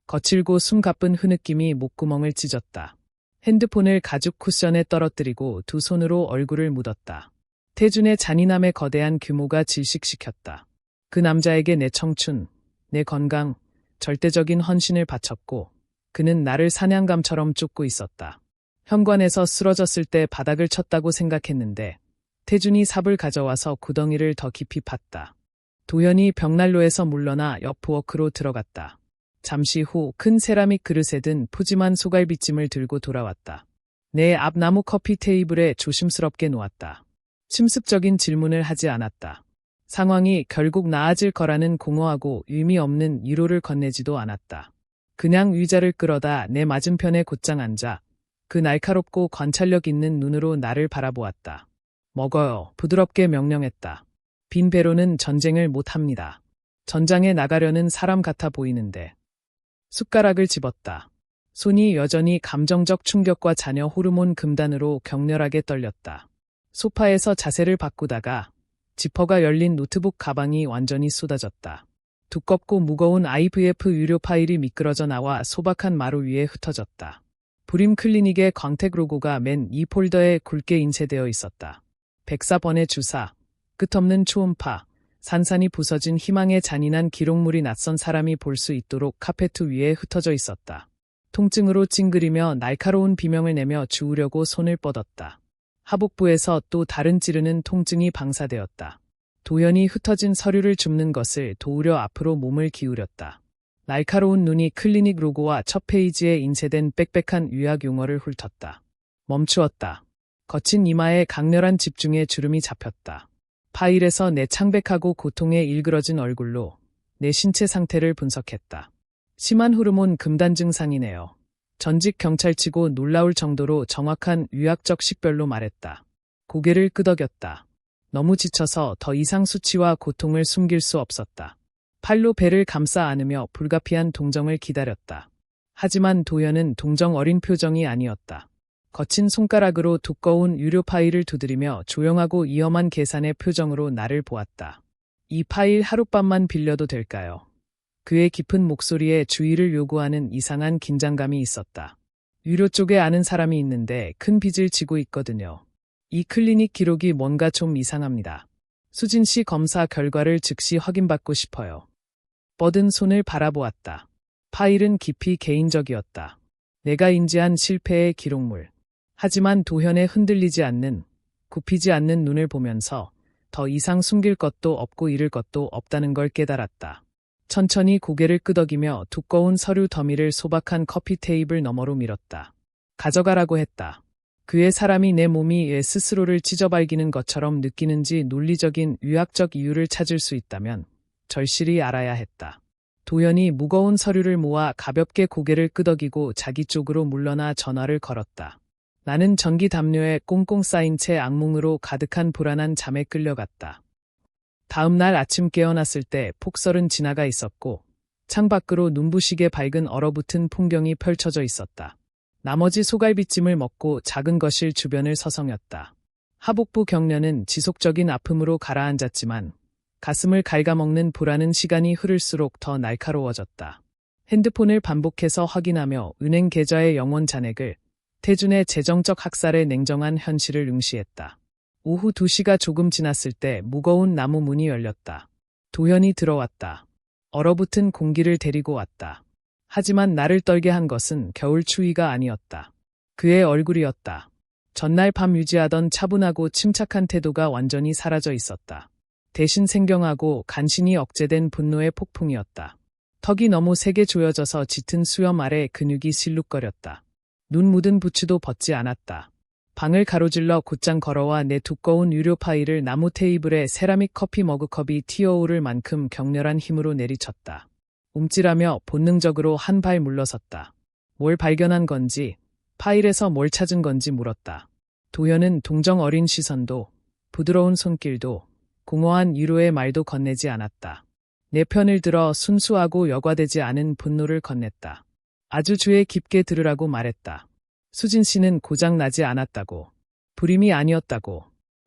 거칠고 숨가쁜 흐느낌이 목구멍을 찢었다. 핸드폰을 가죽 쿠션에 떨어뜨리고 두 손으로 얼굴을 묻었다. 태준의 잔인함의 거대한 규모가 질식시켰다. 그 남자에게 내 청춘, 내 건강, 절대적인 헌신을 바쳤고 그는 나를 사냥감처럼 쫓고 있었다. 현관에서 쓰러졌을 때 바닥을 쳤다고 생각했는데 태준이 삽을 가져와서 구덩이를 더 깊이 팠다. 도현이 벽난로에서 물러나 옆 부엌으로 들어갔다. 잠시 후 큰 세라믹 그릇에 든 푸짐한 소갈비찜을 들고 돌아왔다. 내 앞 나무 커피 테이블에 조심스럽게 놓았다. 침습적인 질문을 하지 않았다. 상황이 결국 나아질 거라는 공허하고 의미 없는 위로를 건네지도 않았다. 그냥 의자를 끌어다 내 맞은편에 곧장 앉아 그 날카롭고 관찰력 있는 눈으로 나를 바라보았다. 먹어요. 부드럽게 명령했다. 빈 배로는 전쟁을 못합니다. 전장에 나가려는 사람 같아 보이는데. 숟가락을 집었다. 손이 여전히 감정적 충격과 자녀 호르몬 금단으로 격렬하게 떨렸다. 소파에서 자세를 바꾸다가 지퍼가 열린 노트북 가방이 완전히 쏟아졌다. 두껍고 무거운 IVF 유료 파일이 미끄러져 나와 소박한 마루 위에 흩어졌다. 불임 클리닉의 광택 로고가 맨 이 폴더에 굵게 인쇄되어 있었다. 104번의 주사, 끝없는 초음파, 산산이 부서진 희망의 잔인한 기록물이 낯선 사람이 볼 수 있도록 카페트 위에 흩어져 있었다. 통증으로 찡그리며 날카로운 비명을 내며 주우려고 손을 뻗었다. 하복부에서 또 다른 찌르는 통증이 방사되었다. 도연이 흩어진 서류를 줍는 것을 도우려 앞으로 몸을 기울였다. 날카로운 눈이 클리닉 로고와 첫 페이지에 인쇄된 빽빽한 의학 용어를 훑었다. 멈추었다. 거친 이마에 강렬한 집중의 주름이 잡혔다. 파일에서 내 창백하고 고통에 일그러진 얼굴로 내 신체 상태를 분석했다. 심한 호르몬 금단 증상이네요. 전직 경찰치고 놀라울 정도로 정확한 의학적 식별로 말했다. 고개를 끄덕였다. 너무 지쳐서 더 이상 수치와 고통을 숨길 수 없었다. 팔로 배를 감싸 안으며 불가피한 동정을 기다렸다. 하지만 도연은 동정 어린 표정이 아니었다. 거친 손가락으로 두꺼운 유료 파일을 두드리며 조용하고 위험한 계산의 표정으로 나를 보았다. 이 파일 하룻밤만 빌려도 될까요? 그의 깊은 목소리에 주의를 요구하는 이상한 긴장감이 있었다. 유료 쪽에 아는 사람이 있는데 큰 빚을 지고 있거든요. 이 클리닉 기록이 뭔가 좀 이상합니다. 수진 씨 검사 결과를 즉시 확인받고 싶어요. 뻗은 손을 바라보았다. 파일은 깊이 개인적이었다. 내가 인지한 실패의 기록물. 하지만 도현의 흔들리지 않는, 굽히지 않는 눈을 보면서 더 이상 숨길 것도 없고 잃을 것도 없다는 걸 깨달았다. 천천히 고개를 끄덕이며 두꺼운 서류 더미를 소박한 커피 테이블 너머로 밀었다. 가져가라고 했다. 그의 사람이 내 몸이 얘 스스로를 찢어발기는 것처럼 느끼는지 논리적인 의학적 이유를 찾을 수 있다면 절실히 알아야 했다. 도현이 무거운 서류를 모아 가볍게 고개를 끄덕이고 자기 쪽으로 물러나 전화를 걸었다. 나는 전기 담요에 꽁꽁 쌓인 채 악몽으로 가득한 불안한 잠에 끌려갔다. 다음 날 아침 깨어났을 때 폭설은 지나가 있었고 창밖으로 눈부시게 밝은 얼어붙은 풍경이 펼쳐져 있었다. 나머지 소갈비찜을 먹고 작은 거실 주변을 서성였다. 하복부 격려는 지속적인 아픔으로 가라앉았지만 가슴을 갉아먹는 불안은 시간이 흐를수록 더 날카로워졌다. 핸드폰을 반복해서 확인하며 은행 계좌의 영원 잔액을, 태준의 재정적 학살의 냉정한 현실을 응시했다. 오후 2시가 조금 지났을 때 무거운 나무 문이 열렸다. 도현이 들어왔다. 얼어붙은 공기를 데리고 왔다. 하지만 나를 떨게 한 것은 겨울 추위가 아니었다. 그의 얼굴이었다. 전날 밤 유지하던 차분하고 침착한 태도가 완전히 사라져 있었다. 대신 생경하고 간신히 억제된 분노의 폭풍이었다. 턱이 너무 세게 조여져서 짙은 수염 아래 근육이 실룩거렸다. 눈 묻은 부츠도 벗지 않았다. 방을 가로질러 곧장 걸어와 내 두꺼운 유료 파일을 나무 테이블에 세라믹 커피 머그컵이 튀어오를 만큼 격렬한 힘으로 내리쳤다. 움찔하며 본능적으로 한 발 물러섰다. 뭘 발견한 건지, 파일에서 뭘 찾은 건지 물었다. 도현은 동정 어린 시선도, 부드러운 손길도, 공허한 위로의 말도 건네지 않았다. 내 편을 들어 순수하고 여과되지 않은 분노를 건넸다. 아주 주의 깊게 들으라고 말했다. 수진 씨는 고장 나지 않았다고. 불임이 아니었다고.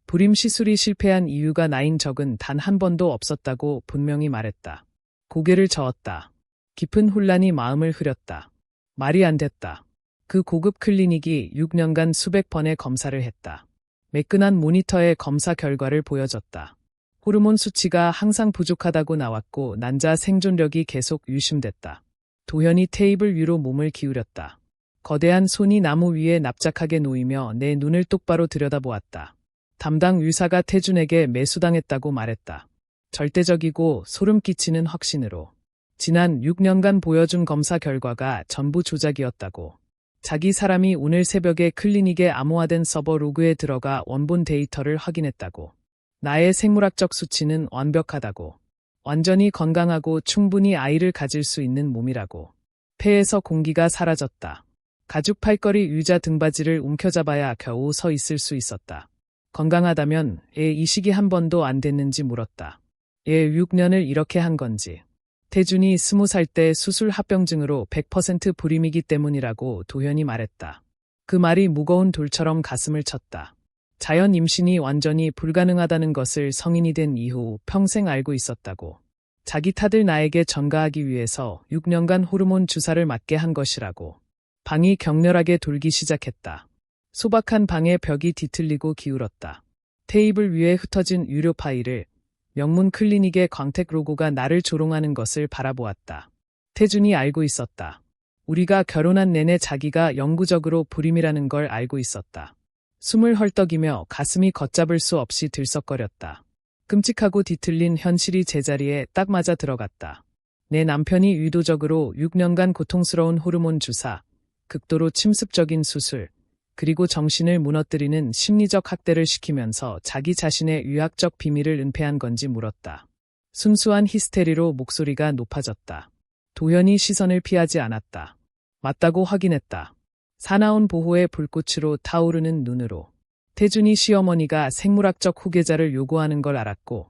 불임 시술이 실패한 이유가 나인 적은 단 한 번도 없었다고 분명히 말했다. 고개를 저었다. 깊은 혼란이 마음을 흐렸다. 말이 안 됐다. 그 고급 클리닉이 6년간 수백 번의 검사를 했다. 매끈한 모니터에 검사 결과를 보여줬다. 호르몬 수치가 항상 부족하다고 나왔고 난자 생존력이 계속 유심됐다. 도현이 테이블 위로 몸을 기울였다. 거대한 손이 나무 위에 납작하게 놓이며 내 눈을 똑바로 들여다보았다. 담당 의사가 태준에게 매수당했다고 말했다. 절대적이고 소름 끼치는 확신으로. 지난 6년간 보여준 검사 결과가 전부 조작이었다고. 자기 사람이 오늘 새벽에 클리닉의 암호화된 서버 로그에 들어가 원본 데이터를 확인했다고. 나의 생물학적 수치는 완벽하다고. 완전히 건강하고 충분히 아이를 가질 수 있는 몸이라고. 폐에서 공기가 사라졌다. 가죽 팔걸이 의자 등받이를 움켜잡아야 겨우 서 있을 수 있었다. 건강하다면 애 이식이 한 번도 안 됐는지 물었다. 애 6년을 이렇게 한 건지. 태준이 20살 때 수술 합병증으로 100% 불임이기 때문이라고 도현이 말했다. 그 말이 무거운 돌처럼 가슴을 쳤다. 자연 임신이 완전히 불가능하다는 것을 성인이 된 이후 평생 알고 있었다고. 자기 탓을 나에게 전가하기 위해서 6년간 호르몬 주사를 맞게 한 것이라고. 방이 격렬하게 돌기 시작했다. 소박한 방의 벽이 뒤틀리고 기울었다. 테이블 위에 흩어진 유료 파일을, 명문 클리닉의 광택 로고가 나를 조롱하는 것을 바라보았다. 태준이 알고 있었다. 우리가 결혼한 내내 자기가 영구적으로 불임이라는 걸 알고 있었다. 숨을 헐떡이며 가슴이 걷잡을 수 없이 들썩거렸다. 끔찍하고 뒤틀린 현실이 제자리에 딱 맞아 들어갔다. 내 남편이 의도적으로 6년간 고통스러운 호르몬 주사, 극도로 침습적인 수술, 그리고 정신을 무너뜨리는 심리적 학대를 시키면서 자기 자신의 의학적 비밀을 은폐한 건지 물었다. 순수한 히스테리로 목소리가 높아졌다. 도현이 시선을 피하지 않았다. 맞다고 확인했다. 사나운 보호의 불꽃으로 타오르는 눈으로. 태준이 시어머니가 생물학적 후계자를 요구하는 걸 알았고,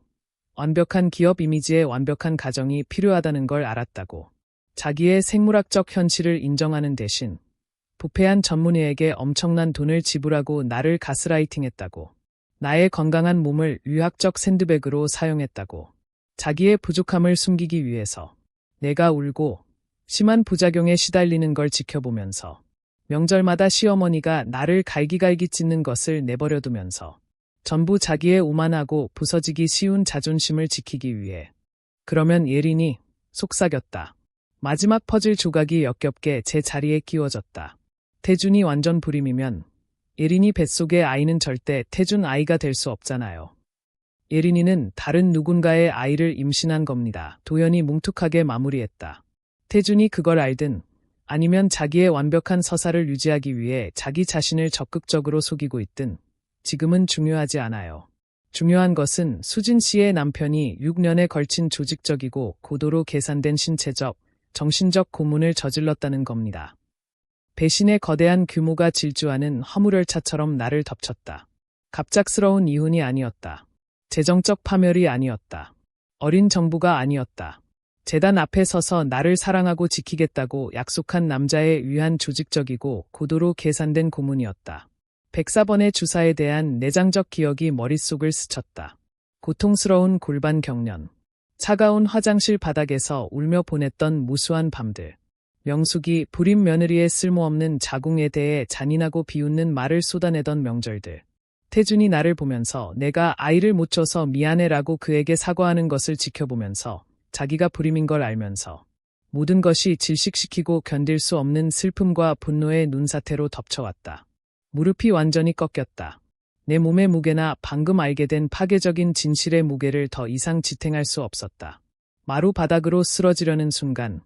완벽한 기업 이미지에 완벽한 가정이 필요하다는 걸 알았다고. 자기의 생물학적 현실을 인정하는 대신 부패한 전문의에게 엄청난 돈을 지불하고 나를 가스라이팅했다고. 나의 건강한 몸을 의학적 샌드백으로 사용했다고. 자기의 부족함을 숨기기 위해서. 내가 울고 심한 부작용에 시달리는 걸 지켜보면서. 명절마다 시어머니가 나를 갈기갈기 찢는 것을 내버려두면서. 전부 자기의 오만하고 부서지기 쉬운 자존심을 지키기 위해. 그러면 예린이 속삭였다. 마지막 퍼즐 조각이 역겹게 제 자리에 끼워졌다. 태준이 완전 불임이면 예린이 뱃속의 아이는 절대 태준 아이가 될 수 없잖아요. 예린이는 다른 누군가의 아이를 임신한 겁니다. 도연이 뭉툭하게 마무리했다. 태준이 그걸 알든 아니면 자기의 완벽한 서사를 유지하기 위해 자기 자신을 적극적으로 속이고 있든 지금은 중요하지 않아요. 중요한 것은 수진 씨의 남편이 6년에 걸친 조직적이고 고도로 계산된 신체적, 정신적 고문을 저질렀다는 겁니다. 배신의 거대한 규모가 질주하는 화물열차처럼 나를 덮쳤다. 갑작스러운 이혼이 아니었다. 재정적 파멸이 아니었다. 어린 정부가 아니었다. 재단 앞에 서서 나를 사랑하고 지키겠다고 약속한 남자에 의한 조직적이고 고도로 계산된 고문이었다. 104번의 주사에 대한 내장적 기억이 머릿속을 스쳤다. 고통스러운 골반 경련. 차가운 화장실 바닥에서 울며 보냈던 무수한 밤들. 명숙이 불임 며느리의 쓸모없는 자궁에 대해 잔인하고 비웃는 말을 쏟아내던 명절들. 태준이 나를 보면서 내가 아이를 못 줘서 미안해라고 그에게 사과하는 것을 지켜보면서 자기가 불임인 걸 알면서 모든 것이 질식시키고 견딜 수 없는 슬픔과 분노의 눈사태로 덮쳐왔다. 무릎이 완전히 꺾였다. 내 몸의 무게나 방금 알게 된 파괴적인 진실의 무게를 더 이상 지탱할 수 없었다. 마루 바닥으로 쓰러지려는 순간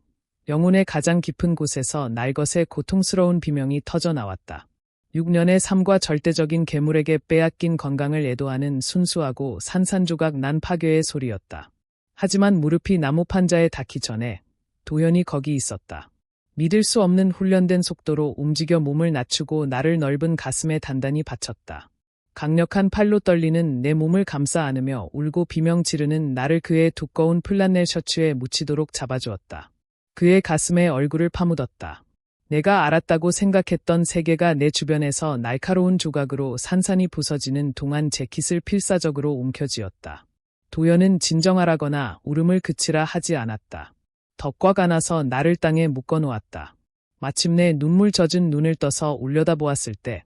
영혼의 가장 깊은 곳에서 날것의 고통스러운 비명이 터져 나왔다. 6년의 삶과 절대적인 괴물에게 빼앗긴 건강을 애도하는 순수하고 산산조각 난 파괴의 소리였다. 하지만 무릎이 나무 판자에 닿기 전에 도연이 거기 있었다. 믿을 수 없는 훈련된 속도로 움직여 몸을 낮추고 나를 넓은 가슴에 단단히 받쳤다. 강력한 팔로 떨리는 내 몸을 감싸 안으며 울고 비명 지르는 나를 그의 두꺼운 플란넬 셔츠에 묻히도록 잡아주었다. 그의 가슴에 얼굴을 파묻었다. 내가 알았다고 생각했던 세계가 내 주변에서 날카로운 조각으로 산산이 부서지는 동안 재킷을 필사적으로 움켜쥐었다. 도연은 진정하라거나 울음을 그치라 하지 않았다. 더 꽉 안아서 나를 땅에 묶어놓았다. 마침내 눈물 젖은 눈을 떠서 올려다보았을 때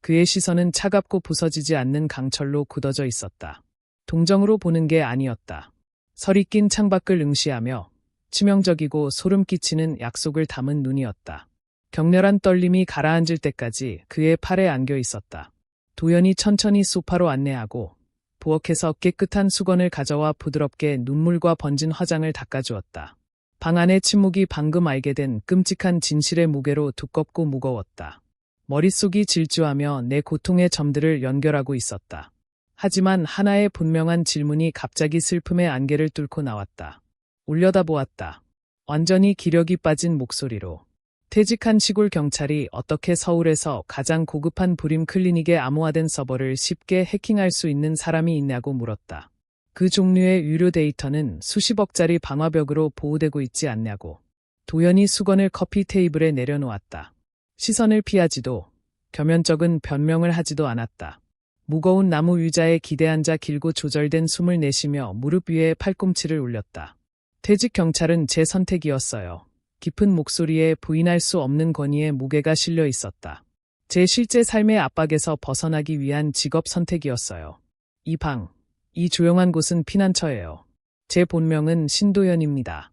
그의 시선은 차갑고 부서지지 않는 강철로 굳어져 있었다. 동정으로 보는 게 아니었다. 설이 낀 창밖을 응시하며 치명적이고 소름 끼치는 약속을 담은 눈이었다. 격렬한 떨림이 가라앉을 때까지 그의 팔에 안겨 있었다. 도연이 천천히 소파로 안내하고 부엌에서 깨끗한 수건을 가져와 부드럽게 눈물과 번진 화장을 닦아주었다. 방 안의 침묵이 방금 알게 된 끔찍한 진실의 무게로 두껍고 무거웠다. 머릿속이 질주하며 내 고통의 점들을 연결하고 있었다. 하지만 하나의 분명한 질문이 갑자기 슬픔의 안개를 뚫고 나왔다. 올려다보았다. 완전히 기력이 빠진 목소리로. 퇴직한 시골 경찰이 어떻게 서울에서 가장 고급한 불임 클리닉의 암호화된 서버를 쉽게 해킹할 수 있는 사람이 있냐고 물었다. 그 종류의 유료 데이터는 수십억짜리 방화벽으로 보호되고 있지 않냐고. 도연이 수건을 커피 테이블에 내려놓았다. 시선을 피하지도 겸연쩍은 변명을 하지도 않았다. 무거운 나무 의자에 기대앉아 길고 조절된 숨을 내쉬며 무릎 위에 팔꿈치를 올렸다. 퇴직 경찰은 제 선택이었어요. 깊은 목소리에 부인할 수 없는 권위의 무게가 실려 있었다. 제 실제 삶의 압박에서 벗어나기 위한 직업 선택이었어요. 이 방, 이 조용한 곳은 피난처예요. 제 본명은 신도연입니다.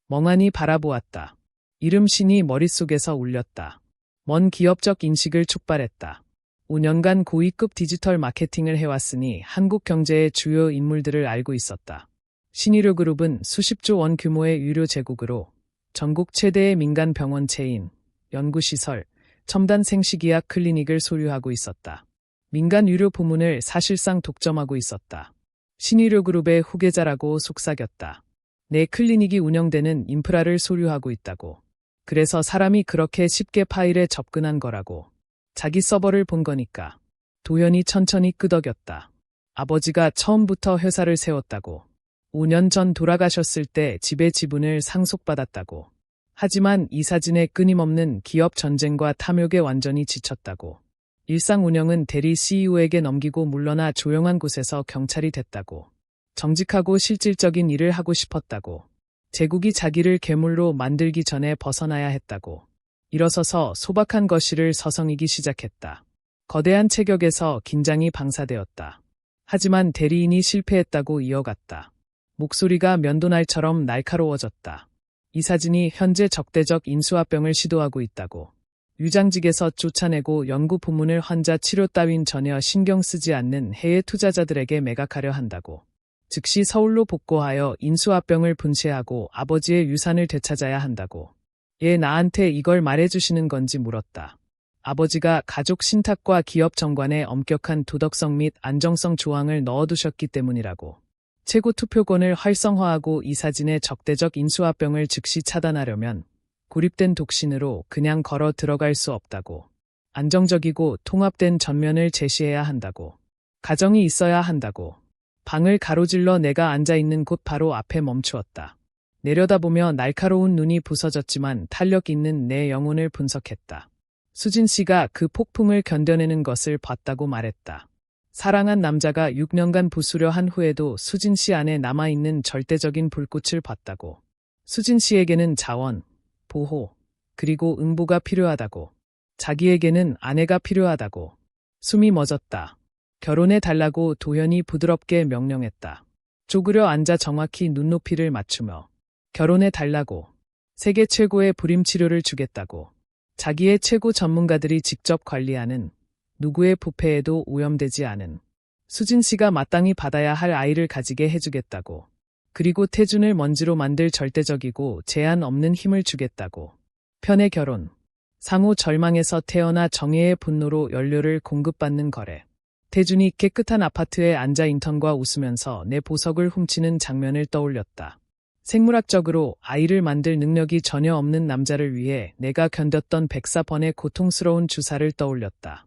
멍하니 바라보았다. 이름 신이 머릿속에서 울렸다. 먼 기업적 인식을 촉발했다. 5년간 고위급 디지털 마케팅을 해왔으니 한국 경제의 주요 인물들을 알고 있었다. 신의료그룹은 수십조 원 규모의 유료 제국으로 전국 최대의 민간 병원 체인, 연구시설, 첨단 생식의학 클리닉을 소유하고 있었다. 민간 유료 부문을 사실상 독점하고 있었다. 신의료그룹의 후계자라고 속삭였다. 내 클리닉이 운영되는 인프라를 소유하고 있다고. 그래서 사람이 그렇게 쉽게 파일에 접근한 거라고. 자기 서버를 본 거니까. 도연이 천천히 끄덕였다. 아버지가 처음부터 회사를 세웠다고. 5년 전 돌아가셨을 때 집의 지분을 상속받았다고. 하지만 이 사진에 끊임없는 기업 전쟁과 탐욕에 완전히 지쳤다고. 일상 운영은 대리 CEO에게 넘기고 물러나 조용한 곳에서 경찰이 됐다고. 정직하고 실질적인 일을 하고 싶었다고. 제국이 자기를 괴물로 만들기 전에 벗어나야 했다고. 일어서서 소박한 거실을 서성이기 시작했다. 거대한 체격에서 긴장이 방사되었다. 하지만 대리인이 실패했다고 이어갔다. 목소리가 면도날처럼 날카로워졌다. 이 사진이 현재 적대적 인수합병을 시도하고 있다고. 유장직에서 쫓아내고 연구 부문을 환자 치료 따윈 전혀 신경 쓰지 않는 해외 투자자들에게 매각하려 한다고. 즉시 서울로 복고하여 인수합병을 분쇄하고 아버지의 유산을 되찾아야 한다고. 얘 나한테 이걸 말해주시는 건지 물었다. 아버지가 가족 신탁과 기업 정관에 엄격한 도덕성 및 안정성 조항을 넣어두셨기 때문이라고. 최고 투표권을 활성화하고 이사진의 적대적 인수합병을 즉시 차단하려면 고립된 독신으로 그냥 걸어 들어갈 수 없다고. 안정적이고 통합된 전면을 제시해야 한다고. 가정이 있어야 한다고. 방을 가로질러 내가 앉아있는 곳 바로 앞에 멈추었다. 내려다보며 날카로운 눈이 부서졌지만 탄력 있는 내 영혼을 분석했다. 수진 씨가 그 폭풍을 견뎌내는 것을 봤다고 말했다. 사랑한 남자가 6년간 부수려 한 후에도 수진 씨 안에 남아있는 절대적인 불꽃을 봤다고. 수진 씨에게는 자원, 보호, 그리고 응보가 필요하다고. 자기에게는 아내가 필요하다고. 숨이 멎었다. 결혼해 달라고 도현이 부드럽게 명령했다. 쪼그려 앉아 정확히 눈높이를 맞추며. 결혼해 달라고. 세계 최고의 불임 치료를 주겠다고. 자기의 최고 전문가들이 직접 관리하는, 누구의 부패에도 오염되지 않은, 수진 씨가 마땅히 받아야 할 아이를 가지게 해주겠다고. 그리고 태준을 먼지로 만들 절대적이고 제한 없는 힘을 주겠다고. 편의 결혼. 상호 절망에서 태어나 정예의 분노로 연료를 공급받는 거래. 태준이 깨끗한 아파트에 앉아 인턴과 웃으면서 내 보석을 훔치는 장면을 떠올렸다. 생물학적으로 아이를 만들 능력이 전혀 없는 남자를 위해 내가 견뎠던 104번의 고통스러운 주사를 떠올렸다.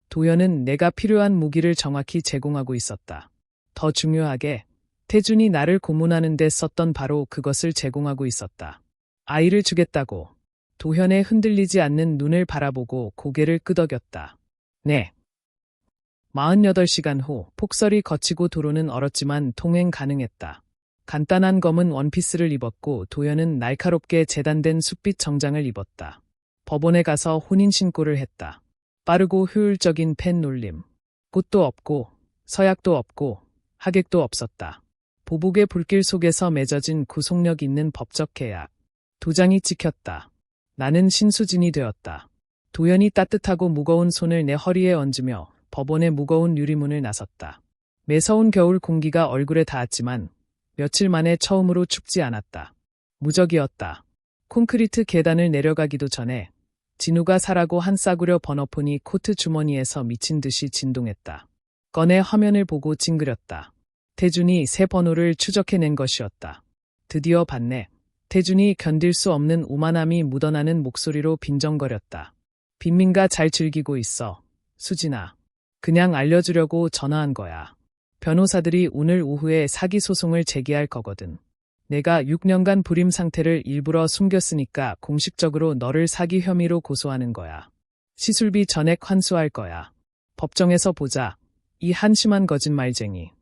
도현은 내가 필요한 무기를 정확히 제공하고 있었다. 더 중요하게 태준이 나를 고문하는 데 썼던 바로 그것을 제공하고 있었다. 아이를 주겠다고. 도현의 흔들리지 않는 눈을 바라보고 고개를 끄덕였다. 네. 48시간 후 폭설이 거치고 도로는 얼었지만 통행 가능했다. 간단한 검은 원피스를 입었고 도현은 날카롭게 재단된 숯빛 정장을 입었다. 법원에 가서 혼인신고를 했다. 빠르고 효율적인 펜 놀림. 꽃도 없고 서약도 없고 하객도 없었다. 보복의 불길 속에서 맺어진 구속력 있는 법적 계약. 도장이 찍혔다. 나는 신수진이 되었다. 도현이 따뜻하고 무거운 손을 내 허리에 얹으며 법원의 무거운 유리문을 나섰다. 매서운 겨울 공기가 얼굴에 닿았지만 며칠 만에 처음으로 춥지 않았다. 무적이었다. 콘크리트 계단을 내려가기도 전에 진우가 사라고 한 싸구려 번호폰이 코트 주머니에서 미친 듯이 진동했다. 꺼내 화면을 보고 찡그렸다. 태준이 새 번호를 추적해낸 것이었다. 드디어 봤네. 태준이 견딜 수 없는 오만함이 묻어나는 목소리로 빈정거렸다. 빈민가 잘 즐기고 있어. 수진아. 그냥 알려주려고 전화한 거야. 변호사들이 오늘 오후에 사기 소송을 제기할 거거든. 내가 6년간 불임 상태를 일부러 숨겼으니까 공식적으로 너를 사기 혐의로 고소하는 거야. 시술비 전액 환수할 거야. 법정에서 보자. 이 한심한 거짓말쟁이.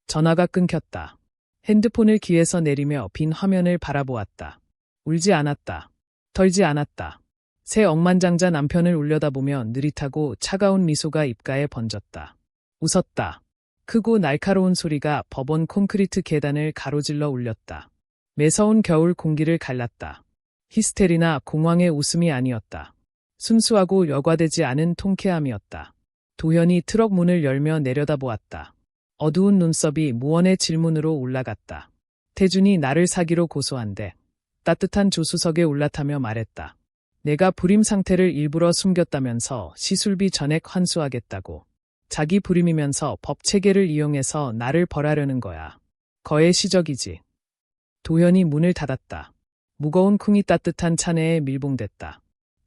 전화가 끊겼다. 핸드폰을 귀에서 내리며 빈 화면을 바라보았다. 울지 않았다. 털지 않았다. 새 억만장자 남편을 울려다보며 느릿하고 차가운 미소가 입가에 번졌다. 웃었다. 크고 날카로운 소리가 법원 콘크리트 계단을 가로질러 울렸다. 매서운 겨울 공기를 갈랐다. 히스테리나 공황의 웃음이 아니었다. 순수하고 여과되지 않은 통쾌함이었다. 도현이 트럭 문을 열며 내려다보았다. 어두운 눈썹이 무언의 질문으로 올라갔다. 태준이 나를 사기로 고소한대. 따뜻한 조수석에 올라타며 말했다. 내가 불임 상태를 일부러 숨겼다면서 시술비 전액 환수하겠다고. 자기 불임이면서 법 체계를 이용해서 나를 벌하려는 거야. 거의 시적이지. 도현이 문을 닫았다. 무거운 쿵이 따뜻한 차내에 밀봉됐다.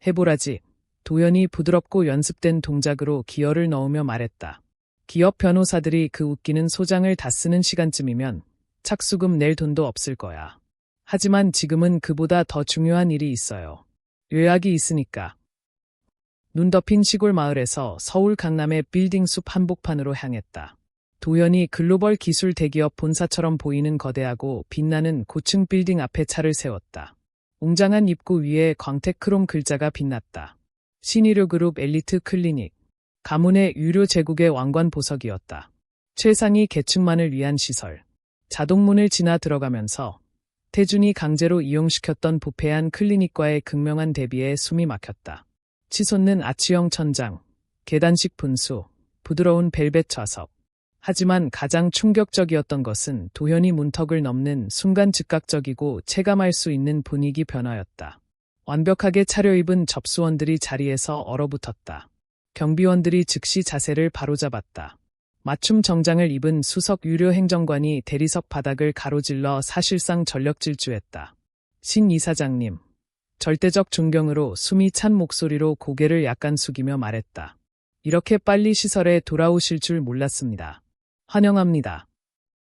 해보라지. 도현이 부드럽고 연습된 동작으로 기어를 넣으며 말했다. 기업 변호사들이 그 웃기는 소장을 다 쓰는 시간쯤이면 착수금 낼 돈도 없을 거야. 하지만 지금은 그보다 더 중요한 일이 있어요. 요약이 있으니까. 눈 덮인 시골 마을에서 서울 강남의 빌딩 숲 한복판으로 향했다. 도현이 글로벌 기술 대기업 본사처럼 보이는 거대하고 빛나는 고층 빌딩 앞에 차를 세웠다. 웅장한 입구 위에 광택 크롬 글자가 빛났다. 신의료그룹 엘리트 클리닉. 가문의 유료 제국의 왕관 보석이었다. 최상위 계층만을 위한 시설. 자동문을 지나 들어가면서 태준이 강제로 이용시켰던 부패한 클리닉과의 극명한 대비에 숨이 막혔다. 치솟는 아치형 천장, 계단식 분수, 부드러운 벨벳 좌석. 하지만 가장 충격적이었던 것은 도현이 문턱을 넘는 순간 즉각적이고 체감할 수 있는 분위기 변화였다. 완벽하게 차려입은 접수원들이 자리에서 얼어붙었다. 경비원들이 즉시 자세를 바로잡았다. 맞춤 정장을 입은 수석 유료 행정관이 대리석 바닥을 가로질러 사실상 전력 질주했다. 신 이사장님. 절대적 존경으로 숨이 찬 목소리로 고개를 약간 숙이며 말했다. 이렇게 빨리 시설에 돌아오실 줄 몰랐습니다. 환영합니다.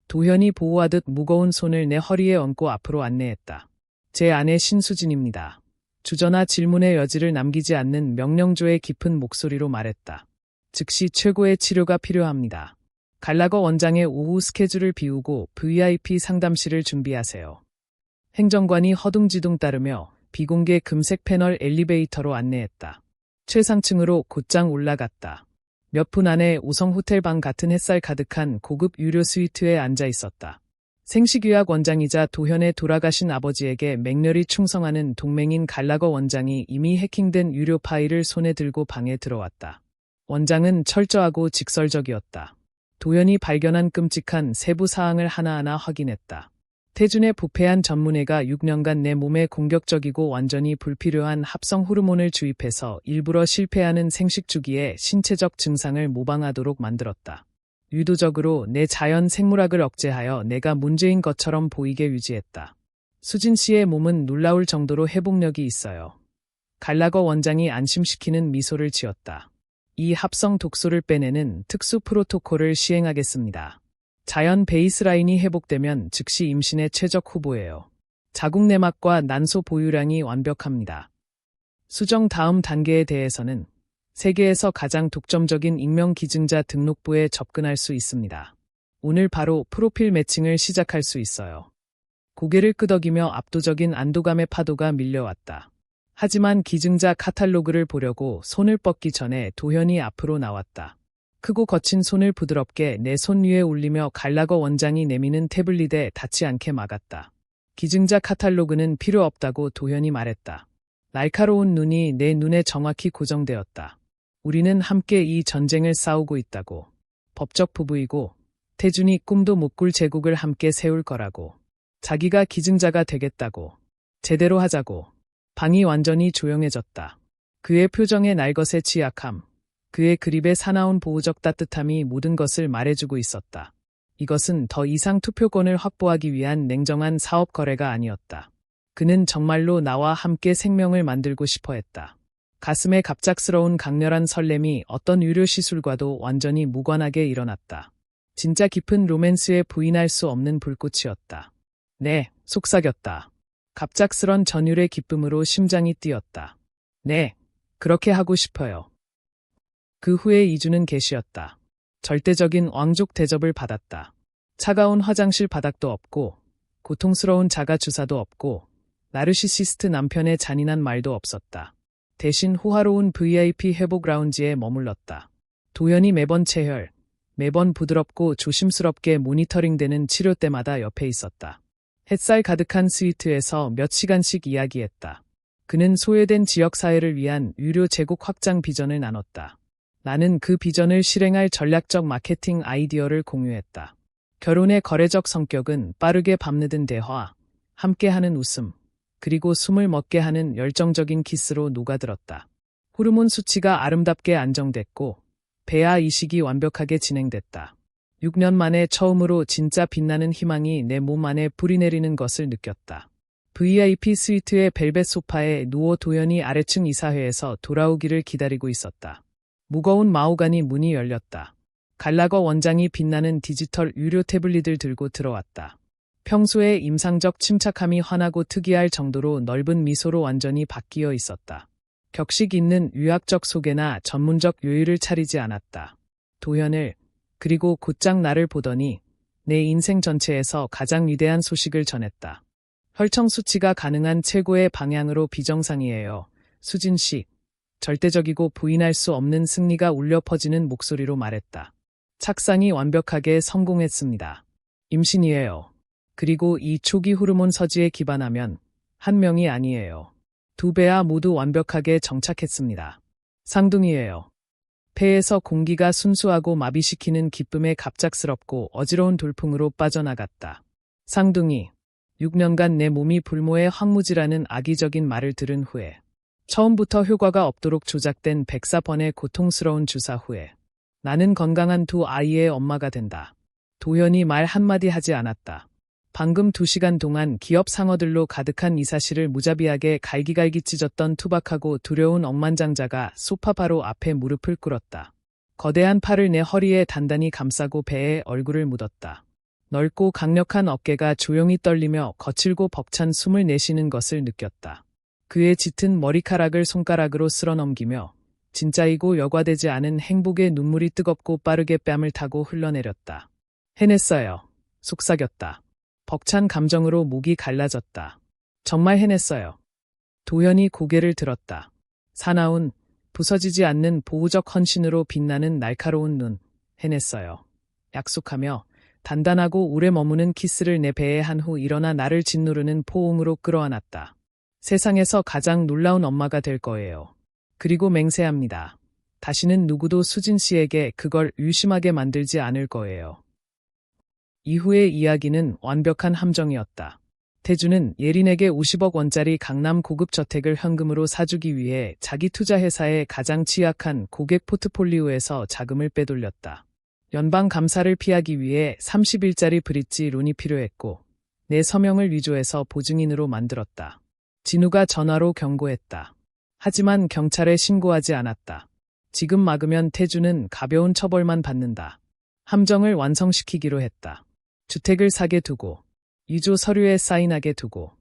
도현이 보호하듯 무거운 손을 내 허리에 얹고 앞으로 안내했다. 제 아내 신수진입니다. 주저나 질문의 여지를 남기지 않는 명령조의 깊은 목소리로 말했다. 즉시 최고의 치료가 필요합니다. 갈라거 원장의 오후 스케줄을 비우고 VIP 상담실을 준비하세요. 행정관이 허둥지둥 따르며 비공개 금색 패널 엘리베이터로 안내했다. 최상층으로 곧장 올라갔다. 몇 분 안에 5성 호텔방 같은 햇살 가득한 고급 유료 스위트에 앉아 있었다. 생식의학 원장이자 도현의 돌아가신 아버지에게 맹렬히 충성하는 동맹인 갈라거 원장이 이미 해킹된 유료 파일을 손에 들고 방에 들어왔다. 원장은 철저하고 직설적이었다. 도현이 발견한 끔찍한 세부 사항을 하나하나 확인했다. 태준의 부패한 전문의가 6년간 내 몸에 공격적이고 완전히 불필요한 합성 호르몬을 주입해서 일부러 실패하는 생식 주기에 신체적 증상을 모방하도록 만들었다. 의도적으로 내 자연 생물학을 억제하여 내가 문제인 것처럼 보이게 유지했다. 수진 씨의 몸은 놀라울 정도로 회복력이 있어요. 갈라거 원장이 안심시키는 미소를 지었다. 이 합성 독소를 빼내는 특수 프로토콜을 시행하겠습니다. 자연 베이스라인이 회복되면 즉시 임신의 최적 후보예요. 자궁 내막과 난소 보유량이 완벽합니다. 수정 다음 단계에 대해서는 세계에서 가장 독점적인 익명 기증자 등록부에 접근할 수 있습니다. 오늘 바로 프로필 매칭을 시작할 수 있어요. 고개를 끄덕이며 압도적인 안도감의 파도가 밀려왔다. 하지만 기증자 카탈로그를 보려고 손을 뻗기 전에 도현이 앞으로 나왔다. 크고 거친 손을 부드럽게 내 손 위에 올리며 갈라거 원장이 내미는 태블릿에 닿지 않게 막았다. 기증자 카탈로그는 필요 없다고 도현이 말했다. 날카로운 눈이 내 눈에 정확히 고정되었다. 우리는 함께 이 전쟁을 싸우고 있다고. 법적 부부이고 태준이 꿈도 못 꿀 제국을 함께 세울 거라고. 자기가 기증자가 되겠다고. 제대로 하자고. 방이 완전히 조용해졌다. 그의 표정의 날것의 취약함. 그의 그립의 사나운 보호적 따뜻함이 모든 것을 말해주고 있었다. 이것은 더 이상 투표권을 확보하기 위한 냉정한 사업 거래가 아니었다. 그는 정말로 나와 함께 생명을 만들고 싶어 했다. 가슴에 갑작스러운 강렬한 설렘이 어떤 유료 시술과도 완전히 무관하게 일어났다. 진짜 깊은 로맨스에 부인할 수 없는 불꽃이었다. 네, 속삭였다. 갑작스런 전율의 기쁨으로 심장이 뛰었다. 네, 그렇게 하고 싶어요. 그 후에 이주는 계시였다. 절대적인 왕족 대접을 받았다. 차가운 화장실 바닥도 없고 고통스러운 자가 주사도 없고 나르시시스트 남편의 잔인한 말도 없었다. 대신 호화로운 VIP 회복 라운지에 머물렀다. 도현이 매번 체혈, 매번 부드럽고 조심스럽게 모니터링되는 치료 때마다 옆에 있었다. 햇살 가득한 스위트에서 몇 시간씩 이야기했다. 그는 소외된 지역사회를 위한 유료 제국 확장 비전을 나눴다. 나는 그 비전을 실행할 전략적 마케팅 아이디어를 공유했다. 결혼의 거래적 성격은 빠르게 밤늦은 대화, 함께하는 웃음, 그리고 숨을 멎게 하는 열정적인 키스로 녹아들었다. 호르몬 수치가 아름답게 안정됐고 배아 이식이 완벽하게 진행됐다. 6년 만에 처음으로 진짜 빛나는 희망이 내 몸 안에 뿌리내리는 것을 느꼈다. VIP 스위트의 벨벳 소파에 누워 도현이 아래층 이사회에서 돌아오기를 기다리고 있었다. 무거운 마호가니 문이 열렸다. 갈라거 원장이 빛나는 디지털 유료 태블릿을 들고 들어왔다. 평소의 임상적 침착함이 환하고 특이할 정도로 넓은 미소로 완전히 바뀌어 있었다. 격식 있는 의학적 소개나 전문적 요일을 차리지 않았다. 도현을, 그리고 곧장 나를 보더니 내 인생 전체에서 가장 위대한 소식을 전했다. 혈청 수치가 가능한 최고의 방향으로 비정상이에요. 수진 씨. 절대적이고 부인할 수 없는 승리가 울려 퍼지는 목소리로 말했다. 착상이 완벽하게 성공했습니다. 임신이에요. 그리고 이 초기 호르몬 서지에 기반하면 한 명이 아니에요. 두 배아 모두 완벽하게 정착했습니다. 쌍둥이예요. 폐에서 공기가 순수하고 마비시키는 기쁨에 갑작스럽고 어지러운 돌풍으로 빠져나갔다. 쌍둥이. 6년간 내 몸이 불모의 황무지라는 악의적인 말을 들은 후에, 처음부터 효과가 없도록 조작된 104번의 고통스러운 주사 후에 나는 건강한 두 아이의 엄마가 된다. 도현이 말 한마디 하지 않았다. 방금 2시간 동안 기업 상어들로 가득한 이 사실을 무자비하게 갈기갈기 찢었던 투박하고 두려운 억만장자가 소파 바로 앞에 무릎을 꿇었다. 거대한 팔을 내 허리에 단단히 감싸고 배에 얼굴을 묻었다. 넓고 강력한 어깨가 조용히 떨리며 거칠고 벅찬 숨을 내쉬는 것을 느꼈다. 그의 짙은 머리카락을 손가락으로 쓸어넘기며 진짜이고 여과되지 않은 행복의 눈물이 뜨겁고 빠르게 뺨을 타고 흘러내렸다. 해냈어요. 속삭였다. 벅찬 감정으로 목이 갈라졌다. 정말 해냈어요. 도현이 고개를 들었다. 사나운, 부서지지 않는 보호적 헌신으로 빛나는 날카로운 눈. 해냈어요. 약속하며 단단하고 오래 머무는 키스를 내 배에 한 후 일어나 나를 짓누르는 포옹으로 끌어안았다. 세상에서 가장 놀라운 엄마가 될 거예요. 그리고 맹세합니다. 다시는 누구도 수진 씨에게 그걸 의심하게 만들지 않을 거예요. 이후의 이야기는 완벽한 함정이었다. 태주는 예린에게 50억 원짜리 강남 고급 저택을 현금으로 사주기 위해 자기 투자회사의 가장 취약한 고객 포트폴리오에서 자금을 빼돌렸다. 연방 감사를 피하기 위해 30일짜리 브릿지 론이 필요했고 내 서명을 위조해서 보증인으로 만들었다. 진우가 전화로 경고했다. 하지만 경찰에 신고하지 않았다. 지금 막으면 태주는 가벼운 처벌만 받는다. 함정을 완성시키기로 했다. 주택을 사게 두고 위조 서류에 사인하게 두고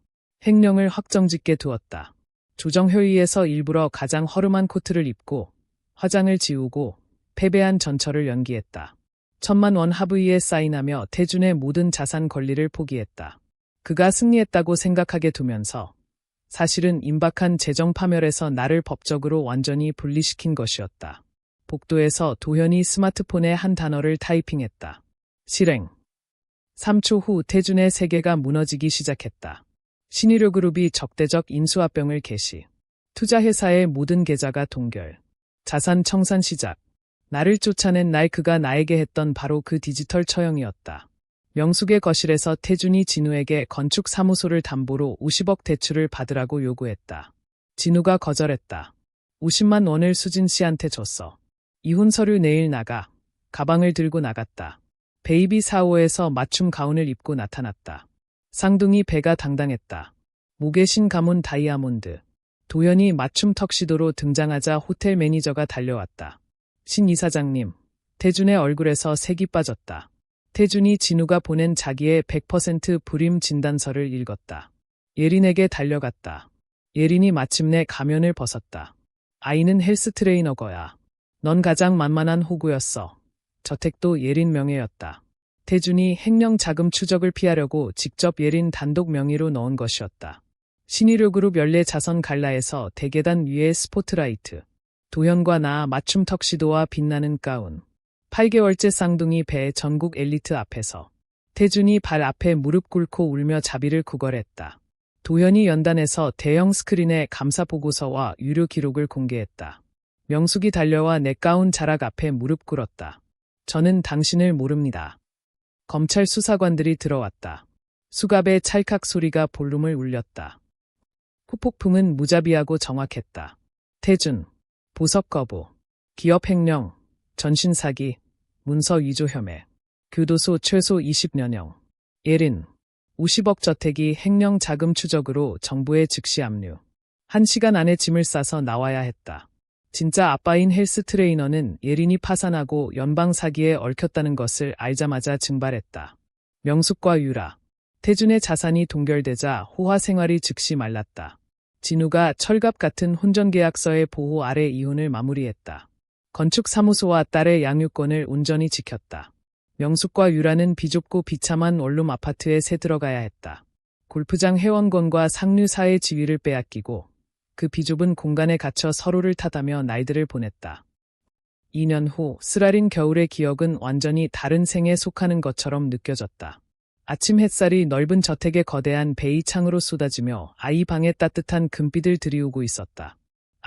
횡령을 확정짓게 두었다. 조정회의에서 일부러 가장 허름한 코트를 입고 화장을 지우고 패배한 전철을 연기했다. 1,000만 원 합의에 사인하며 태준의 모든 자산 권리를 포기했다. 그가 승리했다고 생각하게 두면서 사실은 임박한 재정 파멸에서 나를 법적으로 완전히 분리시킨 것이었다. 복도에서 도현이 스마트폰에 한 단어를 타이핑했다. 실행. 3초 후 태준의 세계가 무너지기 시작했다. 신의료그룹이 적대적 인수합병을 개시. 투자회사의 모든 계좌가 동결. 자산 청산 시작. 나를 쫓아낸 날 그가 나에게 했던 바로 그 디지털 처형이었다. 명숙의 거실에서 태준이 진우에게 건축사무소를 담보로 50억 대출을 받으라고 요구했다. 진우가 거절했다. 50만 원을 수진 씨한테 줬어. 이혼 서류 내일 나가. 가방을 들고 나갔다. 베이비 4호에서 맞춤 가운을 입고 나타났다. 쌍둥이 배가 당당했다. 목에 신 가문 다이아몬드. 도현이 맞춤 턱시도로 등장하자 호텔 매니저가 달려왔다. 신 이사장님. 태준의 얼굴에서 색이 빠졌다. 태준이 진우가 보낸 자기의 100% 불임 진단서를 읽었다. 예린에게 달려갔다. 예린이 마침내 가면을 벗었다. 아이는 헬스 트레이너 거야. 넌 가장 만만한 호구였어. 저택도 예린 명예였다. 태준이 횡령 자금 추적을 피하려고 직접 예린 단독 명의로 넣은 것이었다. 신의료그룹 연례 자선 갈라에서 대계단 위에 스포트라이트. 도현과 나 맞춤 턱시도와 빛나는 가운. 8개월째 쌍둥이 배 전국 엘리트 앞에서. 태준이 발 앞에 무릎 꿇고 울며 자비를 구걸했다. 도현이 연단에서 대형 스크린에 감사 보고서와 유료 기록을 공개했다. 명숙이 달려와 내 가운 자락 앞에 무릎 꿇었다. 저는 당신을 모릅니다. 검찰 수사관들이 들어왔다. 수갑의 찰칵 소리가 볼륨을 울렸다. 후폭풍은 무자비하고 정확했다. 태준, 보석 거부, 기업 횡령, 전신 사기, 문서 위조 혐의, 교도소 최소 20년형, 예린, 50억 저택이 횡령 자금 추적으로 정부에 즉시 압류. 1시간 안에 짐을 싸서 나와야 했다. 진짜 아빠인 헬스 트레이너는 예린이 파산하고 연방 사기에 얽혔다는 것을 알자마자 증발했다. 명숙과 유라, 태준의 자산이 동결되자 호화 생활이 즉시 말랐다. 진우가 철갑 같은 혼전계약서의 보호 아래 이혼을 마무리했다. 건축사무소와 딸의 양육권을 온전히 지켰다. 명숙과 유라는 비좁고 비참한 원룸 아파트에 새 들어가야 했다. 골프장 회원권과 상류사의 지위를 빼앗기고 그 비좁은 공간에 갇혀 서로를 탓하며 날들을 보냈다. 2년 후 쓰라린 겨울의 기억은 완전히 다른 생에 속하는 것처럼 느껴졌다. 아침 햇살이 넓은 저택의 거대한 베이 창으로 쏟아지며 아이 방에 따뜻한 금빛을 들이우고 있었다.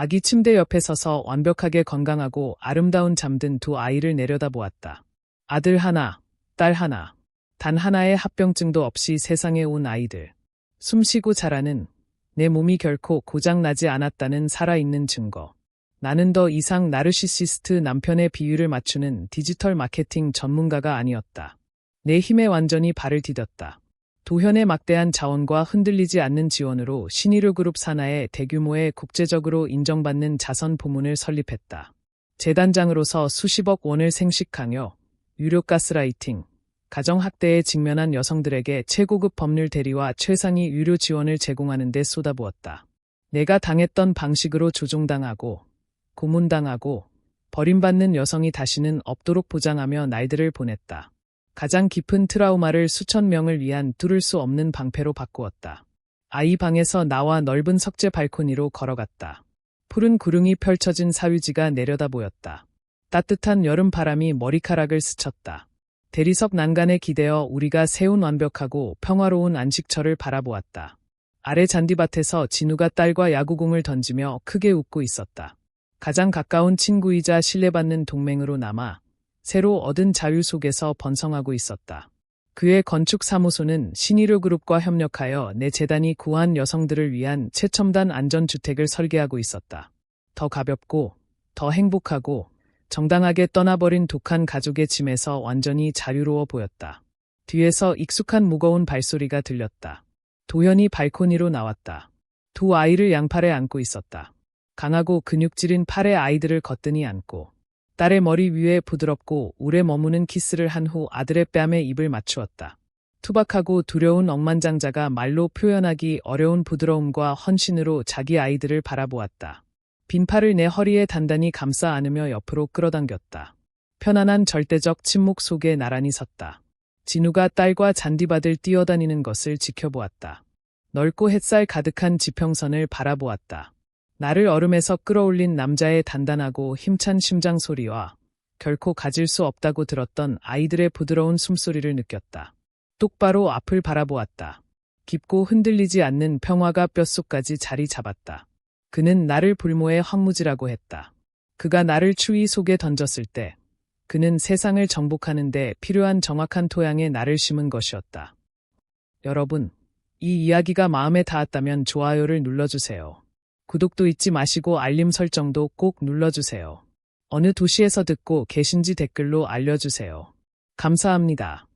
아기 침대 옆에 서서 완벽하게 건강하고 아름다운 잠든 두 아이를 내려다보았다. 아들 하나, 딸 하나. 단 하나의 합병증도 없이 세상에 온 아이들. 숨쉬고 자라는 내 몸이 결코 고장나지 않았다는 살아있는 증거. 나는 더 이상 나르시시스트 남편의 비율을 맞추는 디지털 마케팅 전문가가 아니었다. 내 힘에 완전히 발을 디뎠다. 도현의 막대한 자원과 흔들리지 않는 지원으로 신의료그룹 산하의 대규모의 국제적으로 인정받는 자선 부문을 설립했다. 재단장으로서 수십억 원을 생식 강요, 유료 가스라이팅, 가정학대에 직면한 여성들에게 최고급 법률 대리와 최상위 유료 지원을 제공하는 데 쏟아부었다. 내가 당했던 방식으로 조종당하고 고문당하고 버림받는 여성이 다시는 없도록 보장하며 날들을 보냈다. 가장 깊은 트라우마를 수천 명을 위한 뚫을 수 없는 방패로 바꾸었다. 아이 방에서 나와 넓은 석재 발코니로 걸어갔다. 푸른 구릉이 펼쳐진 사유지가 내려다 보였다. 따뜻한 여름 바람이 머리카락을 스쳤다. 대리석 난간에 기대어 우리가 세운 완벽하고 평화로운 안식처를 바라보았다. 아래 잔디밭에서 진우가 딸과 야구공을 던지며 크게 웃고 있었다. 가장 가까운 친구이자 신뢰받는 동맹으로 남아 새로 얻은 자유 속에서 번성하고 있었다. 그의 건축사무소는 신의료그룹과 협력하여 내 재단이 구한 여성들을 위한 최첨단 안전주택을 설계하고 있었다. 더 가볍고, 더 행복하고, 정당하게 떠나버린 독한 가족의 짐에서 완전히 자유로워 보였다. 뒤에서 익숙한 무거운 발소리가 들렸다. 도현이 발코니로 나왔다. 두 아이를 양팔에 안고 있었다. 강하고 근육질인 팔의 아이들을 거뜬히 안고 딸의 머리 위에 부드럽고 오래 머무는 키스를 한 후 아들의 뺨에 입을 맞추었다. 투박하고 두려운 억만장자가 말로 표현하기 어려운 부드러움과 헌신으로 자기 아이들을 바라보았다. 빈팔을 내 허리에 단단히 감싸 안으며 옆으로 끌어당겼다. 편안한 절대적 침묵 속에 나란히 섰다. 진우가 딸과 잔디밭을 뛰어다니는 것을 지켜보았다. 넓고 햇살 가득한 지평선을 바라보았다. 나를 얼음에서 끌어올린 남자의 단단하고 힘찬 심장 소리와 결코 가질 수 없다고 들었던 아이들의 부드러운 숨소리를 느꼈다. 똑바로 앞을 바라보았다. 깊고 흔들리지 않는 평화가 뼛속까지 자리 잡았다. 그는 나를 불모의 황무지라고 했다. 그가 나를 추위 속에 던졌을 때 그는 세상을 정복하는 데 필요한 정확한 토양에 나를 심은 것이었다. 여러분, 이 이야기가 마음에 닿았다면 좋아요를 눌러주세요. 구독도 잊지 마시고 알림 설정도 꼭 눌러주세요. 어느 도시에서 듣고 계신지 댓글로 알려주세요. 감사합니다.